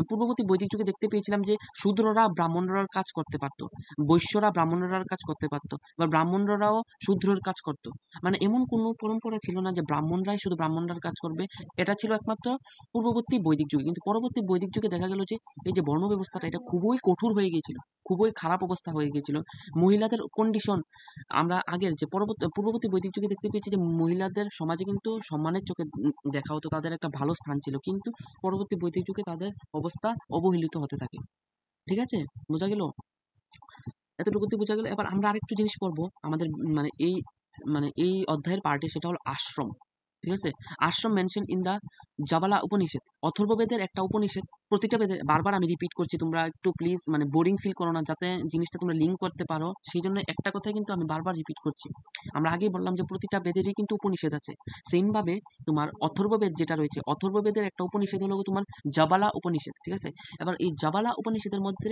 Speaker 1: পূর্ববর্তী বৈদিক যুগে দেখতে পেয়েছিলাম যে শূদ্ররা ব্রাহ্মণরার কাজ করতে পারত, বৈশ্যরা ব্রাহ্মণরার কাজ করতে পারত, বা ব্রাহ্মণরাও শূদ্রের কাজ করত। মানে এমন কোনো পরম্পরা ছিল না যে ব্রাহ্মণরাই শুধু ব্রাহ্মণরার কাজ করবে। এটা ছিল একমাত্র পূর্ববর্তী বৈদিক যুগে। কিন্তু পরবর্তী বৈদিক যুগে দেখা গেল যে এই যে বর্ণ ব্যবস্থাটা, এটা খুবই কঠোর হয়ে গিয়েছিল, খুবই খারাপ অবস্থা হয়ে গিয়েছিল। মহিলাদের কন্ডিশন, আমরা আগের যে পূর্ববর্তী বৈদিক যুগে দেখতে পেয়েছি যে মহিলাদের সমাজে কিন্তু সম্মানের চোখে দেখা হতো, তাদের একটা ভালো স্থান ছিল। কিন্তু পরবর্তী বৈদিক যুগে তাদের অবস্থা অবহেলিত হতে থাকে। ঠিক আছে, বোঝা গেল? এতটুকুতে বোঝা গেল। এবার আমরা আরেকটু জিনিস পড়বো আমাদের এই অধ্যায়ের পার্টে, সেটা হলো আশ্রম। ঠিক আছে, আশ্রম মেনশন ইন দা জাবালা উপনিষদ, অথর্ববেদের একটা উপনিষদ। প্রতিটা বেদের বারবার আমি রিপিট করছি, তোমরা একটু প্লিজ মানে বোরিং ফিল করো না, যাতে জিনিসটা তোমরা লিঙ্ক করতে পারো, সেই জন্য একটা কথাই কিন্তু আমি বারবার রিপিট করছি। আমরা আগেই বললাম যে প্রতিটা বেদেরই কিন্তু উপনিষদ আছে। সেম ভাবে তোমার অথর্ববেদ যেটা রয়েছে, অথর্ববেদের একটা উপনিষদ হলো তোমার জাবালা উপনিষদ। ঠিক আছে, এবার এই জাবালা উপনিষদের মধ্যে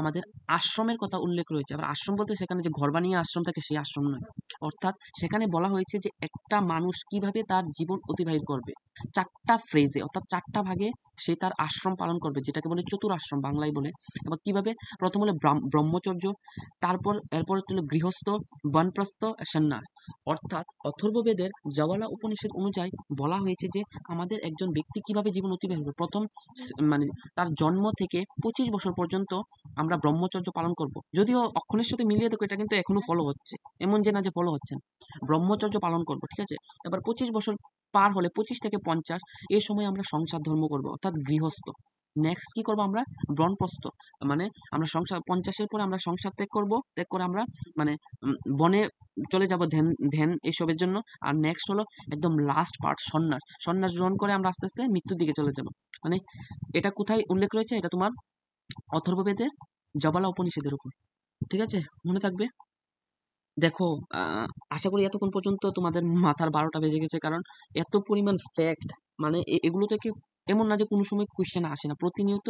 Speaker 1: আমাদের আশ্রমের কথা উল্লেখ রয়েছে। আবার আশ্রম বলতে সেখানে যে ঘর বানিয়ে আশ্রম থাকে সেই আশ্রম নয়, অর্থাৎ সেখানে বলা হয়েছে যে একটা মানুষ কিভাবে তার জীবন অতিবাহিত করবে। 4টা ফ্রেজে, অর্থাৎ 4টা ভাগে সে তার আশ্রম পালন করবে, যেটাকে বলে চতুরাশ্রম বাংলায় বলে। এবার কিভাবে? প্রথম হলো ব্রহ্মচর্য, এরপর হলো গৃহস্থ, বানপ্রস্থ, সন্ন্যাস। অর্থাৎ অথর্ববেদের জাওয়ালা উপনিষদ অনুযায়ী বলা হয়েছে যে আমাদের একজন ব্যক্তি কিভাবে জীবন অতিবাহিত করবে। প্রথম মানে তার জন্ম থেকে 25 বছর পর্যন্ত আমরা ব্রহ্মচর্য পালন করব। যদিও অক্ষরের সাথে মিলিয়ে দেখো এটা কিন্তু এখনো ফলো হচ্ছে, এমন যে না যে ফলো হচ্ছে না। ব্রহ্মচর্য পালন করব, ঠিক আছে। এবার 25 বছর পার হলে, 25 থেকে 50, এই সময় আমরা সংসার ধর্ম করব, অর্থাৎ গৃহস্থ। নেক্সট কি করব আমরা? ব্রণপ্রস্থ, মানে আমরা সংসার 50-এর পরে আমরা সংসার ত্যাগ করব, ত্যাগ করে আমরা মানে বনে চলে যাব ধ্যান ধ্যান এসবের জন্য। আর নেক্সট হলো একদম লাস্ট পার্ট, সন্ন্যাস। সন্ন্যাস গ্রহণ করে আমরা আস্তে আস্তে মৃত্যুর দিকে চলে যাব। মানে এটা কোথায় উল্লেখ রয়েছে? এটা তোমার অথর্ববেদের জবালা উপনিষদের উপর। ঠিক আছে, মনে থাকবে। দেখো, আশা করি এতক্ষণ পর্যন্ত তোমাদের মাথার 12টা বেজে গেছে, কারণ এত পরিমাণ ফ্যাক্ট, মানে এগুলো থেকে এমন না যে কোনো সময় কোয়েশ্চেন আসে না। প্রতিনিয়ত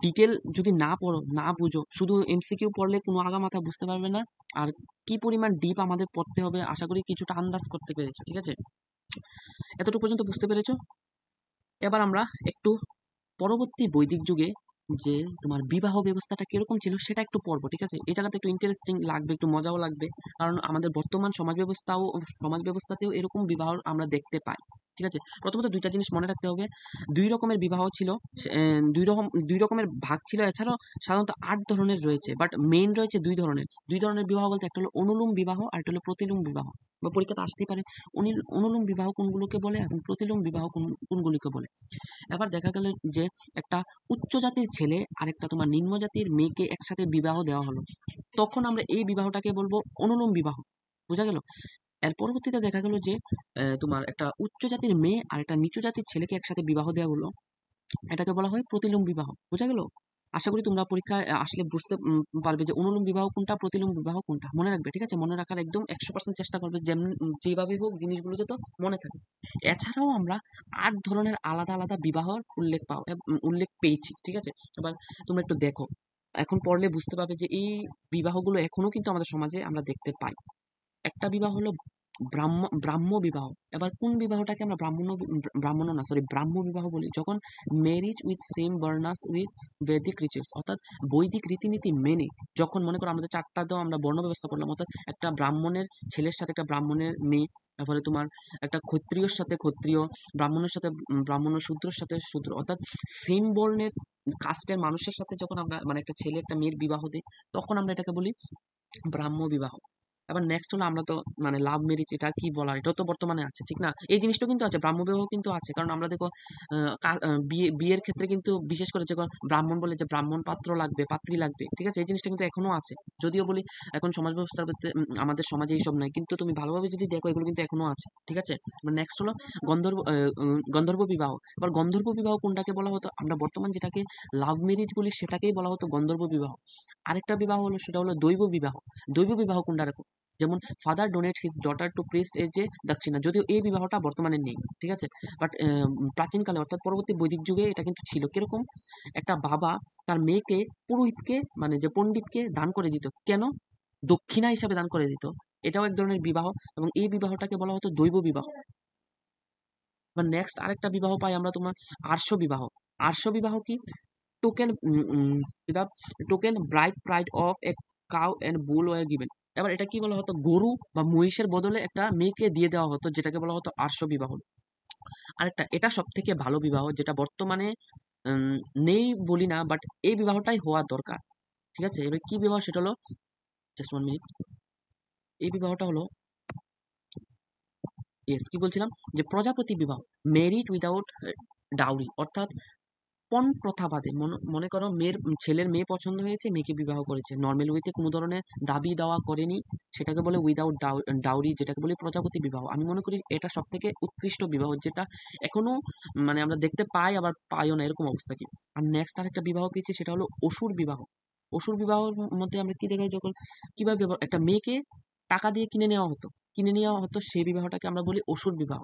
Speaker 1: ডিটেল যদি না পড়ো, না বুঝো, শুধু এমসিকিউ পড়লে কোনো আগা মাথা বুঝতে পারবে না। আর কি পরিমাণ ডিপ আমাদের পড়তে হবে, আশা করি কিছুটা আন্দাজ করতে পেরেছো। ঠিক আছে, এতটুকু পর্যন্ত বুঝতে পেরেছো? এবার আমরা একটু পরবর্তী বৈদিক যুগে যে তোমার বিবাহ ব্যবস্থাটা কিরকম ছিল সেটা একটু পড়বো। ঠিক আছে, এই জায়গাতে একটু ইন্টারেস্টিং লাগবে, একটু মজাও লাগবে, কারণ আমাদের বর্তমান সমাজ ব্যবস্থাতেও এরকম বিবাহ আমরা দেখতে পাই। ঠিক আছে, প্রথমত 2টা জিনিস মনে রাখতে হবে। 2 রকমের বিবাহ ছিল, দুই রকমের ভাগ ছিল। এছাড়াও সাধারণত 8 ধরনের রয়েছে, বাট মেইন রয়েছে 2 ধরনের বিবাহ বলতে একটা হলো অনুলোম বিবাহ, আর একটা হলো প্রতিলোম বিবাহ। বা পরীক্ষাতে আসতেই পারে অনুলোম বিবাহ কোনগুলোকে বলে এবং প্রতিলোম বিবাহ কোনগুলিকে বলে। এবার দেখা গেল যে একটা উচ্চ জাতির ছেলে আর একটা তোমার নিম্ন জাতির মেয়েকে একসাথে বিবাহ দেওয়া হলো, তখন আমরা এই বিবাহটাকে বলবো অনুলোম বিবাহ। বোঝা গেল? এর পরবর্তীতে দেখা গেল যে তোমার একটা উচ্চ জাতির মেয়ে আর একটা নিচু জাতির ছেলেকে একসাথে বিবাহ দেওয়া হলো, এটাকে বলা হয় প্রতিলোম বিবাহ। বোঝা গেল? আশা করি তোমরা পরীক্ষায় আসলে বুঝতে পারবে যে অনুলোম বিবাহ কোনটা, প্রতিলোম বিবাহ কোনটা। মনে রাখবে, ঠিক আছে? মনে রাখার একদম 100% চেষ্টা করবে, যেভাবে হোক জিনিসগুলো যত মনে থাকে। এছাড়াও আমরা 8 ধরনের আলাদা আলাদা বিবাহর উল্লেখ পেয়েছি। ঠিক আছে, এবার তোমরা একটু দেখো, এখন পড়লে বুঝতে পারবে যে এই বিবাহগুলো এখনো কিন্তু আমাদের সমাজে আমরা দেখতে পাই। একটা বিবাহ হলো ব্রাহ্ম বিবাহ। এবার কোন বিবাহটাকে আমরা ব্রাহ্মণ না সরি ব্রাহ্ম বিবাহ বলি? যখন ম্যারিজ উইথ সেম বর্ণাস উইথ বৈদিক রিচুয়ালস, অর্থাৎ বৈদিক রীতিনীতি মেনে, যখন মনে করো আমাদের 4টা তো আমরা বর্ণ ব্যবস্থা করলাম, অর্থাৎ একটা ব্রাহ্মণের ছেলের সাথে একটা ব্রাহ্মণের মেয়ে, তারপরে তোমার একটা ক্ষত্রিয়র সাথে ক্ষত্রিয়, ব্রাহ্মণের সাথে ব্রাহ্মণ, শূদ্রের সাথে শূদ্র, অর্থাৎ সেম বর্ণের কাস্টের মানুষের সাথে যখন আমরা মানে একটা ছেলে একটা মেয়ের বিবাহ দিই, তখন আমরা এটাকে বলি ব্রাহ্ম বিবাহ। এবার নেক্সট হলো আমরা তো মানে লাভ ম্যারেজ, এটা কি বলার, এটাও তো বর্তমানে আছে ঠিক না? এই জিনিসটা কিন্তু আছে, ব্রাহ্ম বিবাহ কিন্তু আছে, কারণ আমরা দেখো বিয়ের ক্ষেত্রে কিন্তু বিশেষ করে যখন ব্রাহ্মণ বলে যে ব্রাহ্মণ পাত্র লাগবে, পাত্রী লাগবে, ঠিক আছে, এই জিনিসটা কিন্তু এখনো আছে। যদিও বলি এখন সমাজ ব্যবস্থার ক্ষেত্রে আমাদের সমাজে এইসব নাই, কিন্তু তুমি ভালোভাবে যদি দেখো এগুলো কিন্তু এখনো আছে, ঠিক আছে। নেক্সট হলো গন্ধর্ব বিবাহ। এবার গন্ধর্ব বিবাহ কোনটাকে বলা হতো, আমরা বর্তমান যেটাকে লাভ ম্যারেজ বলি সেটাকেই বলা হতো গন্ধর্ব বিবাহ। আরেকটা বিবাহ হলো সেটা হলো দৈব বিবাহ। দৈব বিবাহ কোনটা রাখো, যেমন father donate his daughter to priest as a dakshina, যদিও এই বিবাহটা বর্তমানে নেই, ঠিক আছে। বাট প্রাচীনকালে অর্থাৎ পরবর্তী বৈদিক যুগে এটা কিন্তু ছিল। কিরকম, একটা বাবা তার মেয়েকে পুরোহিতকে মানে যে পণ্ডিতকে দান করে দিত, কেন, দক্ষিণা হিসাবে দান করে দিত। এটাও এক ধরনের বিবাহ, এবং এই বিবাহটাকে বলা হতো দৈব বিবাহ। এবার নেক্সট আরেকটা বিবাহ পাই আমরা তোমার আর্ষ বিবাহ। আর্ষ বিবাহ কি, token token bride price of a cow and bull were given. এবার এটা কি বলা হতো, গরু বা মহিষের বদলে একটা মেয়েকে দিয়ে দেওয়া হতো, যেটাকে বলা হতো আর্ষ বিবাহ। আরেকটা, এটা সব থেকে ভালো বিবাহ, যেটা বর্তমানে উম, নেই বলি না, বাট এই বিবাহটাই হওয়া দরকার, ঠিক আছে। এবার কি বিবাহ, সেটা হলো, জাস্ট 1 মিনিট, এই বিবাহটা হলো, ইয়েস, কি বলছিলাম, যে প্রজাপতি বিবাহ, মেরিড উইদাউট ডাউরি, অর্থাৎ পণ প্রথা বাদে, মনে করো ছেলের মেয়ে পছন্দ হয়েছে, মেয়েকে বিবাহ করেছে নর্মাল ওয়েতে, কোনো ধরনের দাবি দাওয়া করেনি, সেটাকে বলে উইদাউট ডাউরি, যেটাকে বলে প্রজাপতি বিবাহ। আমি মনে করি এটা সব থেকে উৎকৃষ্ট বিবাহ, যেটা এখনো মানে আমরা দেখতে পাই, আবার পাইও না, এরকম অবস্থা কি। আর নেক্সট আরেকটা বিবাহ পেয়েছি, সেটা হলো অসুর বিবাহ। অসুর বিবাহের মধ্যে আমরা কি দেখাই, যখন কিভাবে একটা মেয়েকে টাকা দিয়ে কিনে নেওয়া হতো সেই বিবাহটাকে আমরা বলি অসুর বিবাহ,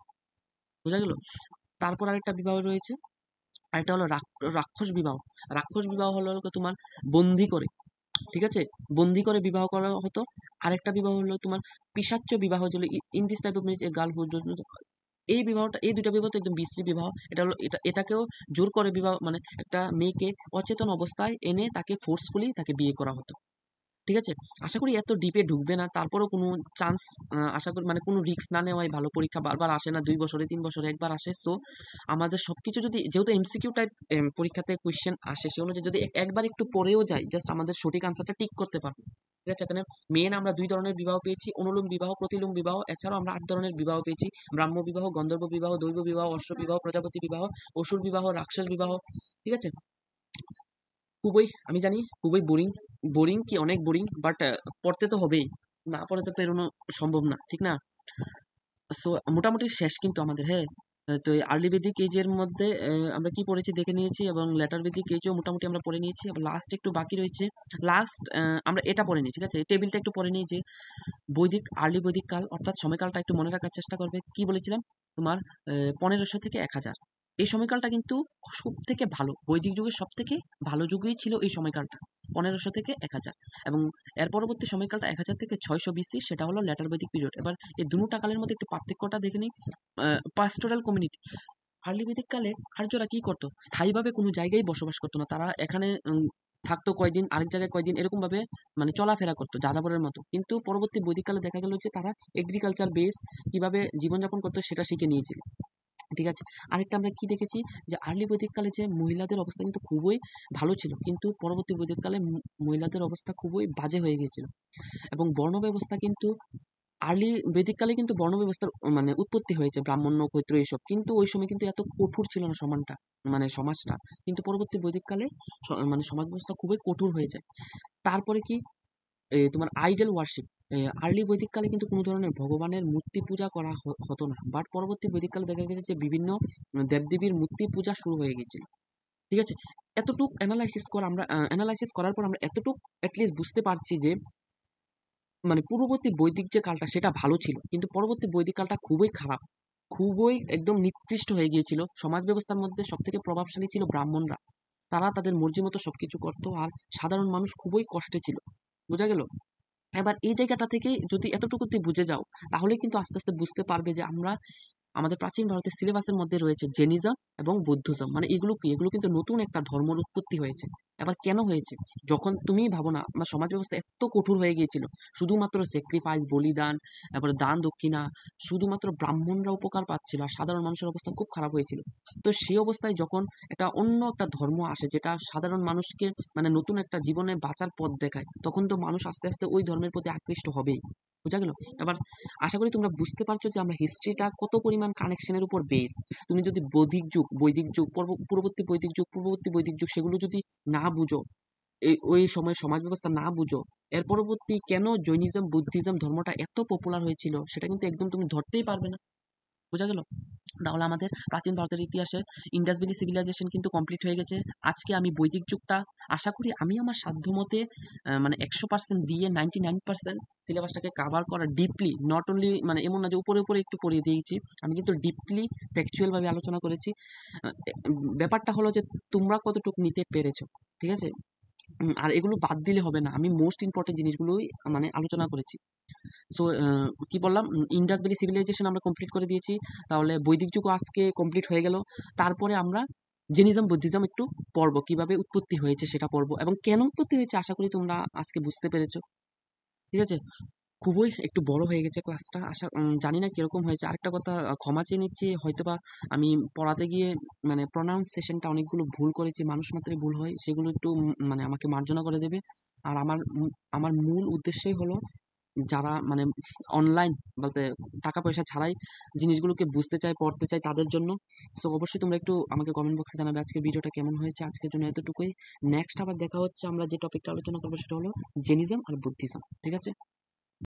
Speaker 1: বোঝা গেল। তারপর আরেকটা বিবাহ রয়েছে, আরেকটা হলো রাক্ষস বিবাহ। রাক্ষস বিবাহ হলো তোমার বন্দি করে, ঠিক আছে, বন্দি করে বিবাহ করা হতো। আরেকটা বিবাহ হলো তোমার পিশাচ্য বিবাহ, যেগুলো in this type of marriage a girl who, এই বিবাহটা, এই দুইটা বিবাহ তো একদম বিশ্রী বিবাহ। এটা হলো এটাকেও জোর করে বিবাহ, মানে একটা মেয়েকে অচেতন অবস্থায় এনে তাকে ফোর্সফুলি তাকে বিয়ে করা হতো, ঠিক আছে। আশা করি এত ডিপে ঢুকবে না, তারপরেও কোনো চান্স, আশা করি মানে কোনো রিস্ক না নেওয়াই ভালো। পরীক্ষা বারবার আসে না, 2 বছরে 3 বছরে একবার আসে। সো আমাদের সবকিছু যদি, যেহেতু এমসিকিউ টাইপ পরীক্ষাতে কোয়েশ্চেন আসে, সে অনুযায়ী যদি একবার একটু পড়েও যাই, জাস্ট আমাদের সঠিক আনসারটা টিক করতে পারবো, ঠিক আছে। এখানে মেন আমরা 2 ধরনের বিবাহ পেয়েছি, অনুলোম বিবাহ, প্রতিলোম বিবাহ। এছাড়াও আমরা 8 ধরনের বিবাহ পেয়েছি, ব্রাহ্ম বিবাহ, গন্ধর্ব বিবাহ, দৈব বিবাহ, অশ্ব বিবাহ, প্রজাপতি বিবাহ, অসুর বিবাহ, রাক্ষস বিবাহ, ঠিক আছে। খুবই, আমি জানি খুবই বোরিং, বোরিং কি অনেক বোরিং, বাট পড়তে তো হবেই, না পড়ে তো এড়ানো সম্ভব না, ঠিক না? সো মোটামুটি শেষ কিন্তু আমাদের, হ্যাঁ। তো এই আর্লি বেদিক এজের মধ্যে আমরা কি পড়েছি দেখে নিয়েছি, এবং লেটার বেদিক এজও মোটামুটি আমরা পড়ে নিয়েছি। আবার লাস্ট একটু বাকি রয়েছে, লাস্ট আমরা এটা পড়ে নিই, ঠিক আছে, টেবিলটা একটু পড়ে নিই, যে বৈদিক, আর্লি বৈদিক কাল, অর্থাৎ সময়কালটা একটু মনে রাখার চেষ্টা করবে। কি বলেছিলাম তোমার, 1500 থেকে 1000, এই সময়কালটা কিন্তু সব থেকে ভালো, বৈদিক যুগের সব থেকে ভালো যুগই ছিল এই সময়কালটা, 1500 থেকে 1000। এবং এর পরবর্তী সময়কালটা 1000 থেকে 600 BC, সেটা হলো লেটার বৈদিক পিরিয়ড। এবার এই দুটো কালের মধ্যে একটু পার্থক্যটা দেখে নিই। পাস্টোরাল কমিউনিটি, আর্লি বৈদিক কালে আর্যরা কি করতো, স্থায়ীভাবে কোনো জায়গায় বসবাস করতো না, তারা এখানে থাকতো কয়দিন, আরেক জায়গায় কয়দিন, এরকম ভাবে মানে চলাফেরা করতো যাযাবরের মতো। কিন্তু পরবর্তী বৈদিককালে দেখা গেল যে তারা এগ্রিকালচার বেস কিভাবে জীবনযাপন করতো সেটা শিখে নিয়েছিল, ঠিক আছে। আরেকটা আমরা কি দেখেছি, যে আর্লি বৈদিককালে যে মহিলাদের অবস্থা কিন্তু খুবই ভালো ছিল, কিন্তু পরবর্তী বৈদিককালে মহিলাদের অবস্থা খুবই বাজে হয়ে গিয়েছিল। এবং বর্ণ ব্যবস্থা কিন্তু আর্লি বৈদিককালে কিন্তু বর্ণ ব্যবস্থার মানে উৎপত্তি হয়েছে, ব্রাহ্মণ্য, ক্ষত্র, এইসব, কিন্তু ওই সময় কিন্তু এত কঠোর ছিল না সমানটা, মানে সমাজটা। কিন্তু পরবর্তী বৈদিককালে মানে সমাজ ব্যবস্থা খুবই কঠোর হয়ে যায়। তারপরে কি, তোমার আইডল ওয়ার্শিপ, আর্লি বৈদিককালে কিন্তু কোনো ধরনের ভগবানের মূর্তি পূজা করা হতো না, বাট পরবর্তী বৈদিককালে দেখা গেছে যে বিভিন্ন দেবদেবীর মূর্তি পূজা শুরু হয়ে গেছিল, ঠিক আছে। এতটুক অ্যানালাইসিস করার পর আমরা এতটুক অ্যাটলিস্ট বুঝতে পারছি যে মানে পূর্ববর্তী বৈদিক যে কালটা সেটা ভালো ছিল, কিন্তু পরবর্তী বৈদিক কালটা খুবই খারাপ, খুবই একদম নিকৃষ্ট হয়ে গিয়েছিল। সমাজ ব্যবস্থার মধ্যে সব থেকে প্রভাবশালী ছিল ব্রাহ্মণরা, তারা তাদের মর্জি মতো সবকিছু করতো, আর সাধারণ মানুষ খুবই কষ্টে ছিল, বোঝা গেল। এবার এই জায়গাটা থেকে যদি এতটুকুতে বুঝে যাও, তাহলে কিন্তু আস্তে আস্তে বুঝতে পারবে যে আমরা আমাদের প্রাচীন ভারতের সিলেবাসের মধ্যে রয়েছে জেনিজম এবং বৌদ্ধজম, মানে এগুলো কি, এগুলো কিন্তু নতুন একটা ধর্মের উৎপত্তি হয়েছে। এবার কেন হয়েছে, যখন তুমি ভাবো না আমার সমাজ ব্যবস্থা এত কঠোর হয়ে গিয়েছিল, শুধুমাত্র স্যাক্রিফাইস, বলিদান, তারপরে দান দক্ষিণা, শুধুমাত্র ব্রাহ্মণরা উপকার পাচ্ছিল, আর সাধারণ মানুষের অবস্থা খুব খারাপ হয়েছিল। তো সেই অবস্থায় যখন একটা অন্য একটা ধর্ম আসে, যেটা সাধারণ মানুষকে মানে নতুন একটা জীবনে বাঁচার পথ দেখায়, তখন তো মানুষ আস্তে আস্তে ওই ধর্মের প্রতি আকৃষ্ট হবেই, বোঝা গেল? এবার আশা করি তোমরা বুঝতে পারছো যে আমরা হিস্ট্রিটা কত পরিমাণ কানেকশনের উপর বেস। তুমি যদি বৈদিক যুগ, পূর্ববর্তী বৈদিক যুগ সেগুলো যদি না বুঝো, ওই সময়ের সমাজ ব্যবস্থা না বুঝো, এর পরবর্তী কেন জৈনিজম, বুদ্ধিজম ধর্মটা এত পপুলার হয়েছিল সেটা কিন্তু একদম তুমি ধরতেই পারবে না। বোঝা গেল? তাহলে আমাদের প্রাচীন ভারতের ইতিহাসে ইন্ডাস ভ্যালি সিভিলাইজেশন কিন্তু কমপ্লিট হয়ে গেছে। আজকে আমি বৈদিক যুগটা আশা করি আমি আমার সাধ্যমতে মানে 100% দিয়ে 99% সিলেবাসটাকে কাভার করা ডিপলি, নট অনলি মানে এমন না যে উপরে একটু পড়িয়ে দিয়েছি। আমি কিন্তু ডিপলি ফ্যাকচুয়াল ভাবে আলোচনা করেছি। আ ব্যাপারটা হলো যে তোমরা কতটুকু নিতে পেরেছো। ঠিক আছে? আর এগুলো বাদ দিলে হবে না। আমি মোস্ট ইম্পোর্টেন্ট জিনিসগুলোই মানে আলোচনা করেছি। সো কি বললাম? ইন্ডাস ভ্যালি সিভিলাইজেশন আমরা কমপ্লিট করে দিয়েছি। তাহলে বৈদিক যুগও আজকে কমপ্লিট হয়ে গেল। তারপরে আমরা জেনিজম, বুদ্ধিজম একটু পড়ব। কিভাবে উৎপত্তি হয়েছে সেটা পড়ব এবং কেন উৎপত্তি হয়েছে আশা করি তোমরা আজকে বুঝতে পেরেছো। ঠিক আছে? খুবই একটু বড় হয়ে গেছে ক্লাসটা। জানি না কিরকম হয়েছে। আরেকটা কথা, ক্ষমা চেয়ে নিচ্ছি। হয়তোবা আমি পড়াতে গিয়ে মানে প্রনাউন্সিয়েশনটা অনেকগুলো ভুল করেছি। মানুষ মাত্রই ভুল হয়। সেগুলো একটু মানে আমাকে মার্জনা করে দেবে। আর আমার মূল উদ্দেশ্যই হলো যারা মানে অনলাইন বলতে টাকা পয়সা ছাড়াই জিনিসগুলোকে বুঝতে চায়, পড়তে চায় তাদের জন্য। সো অবশ্যই তোমরা একটু আমাকে কমেন্ট বক্সে জানাবে আজকের ভিডিওটা কেমন হয়েছে। আজকের জন্য এতটুকুই। নেক্সট আবার দেখা হচ্ছে। আমরা যে টপিকটা আলোচনা করবো সেটা হলো জেনিজম আর বুদ্ধিজম। ঠিক আছে?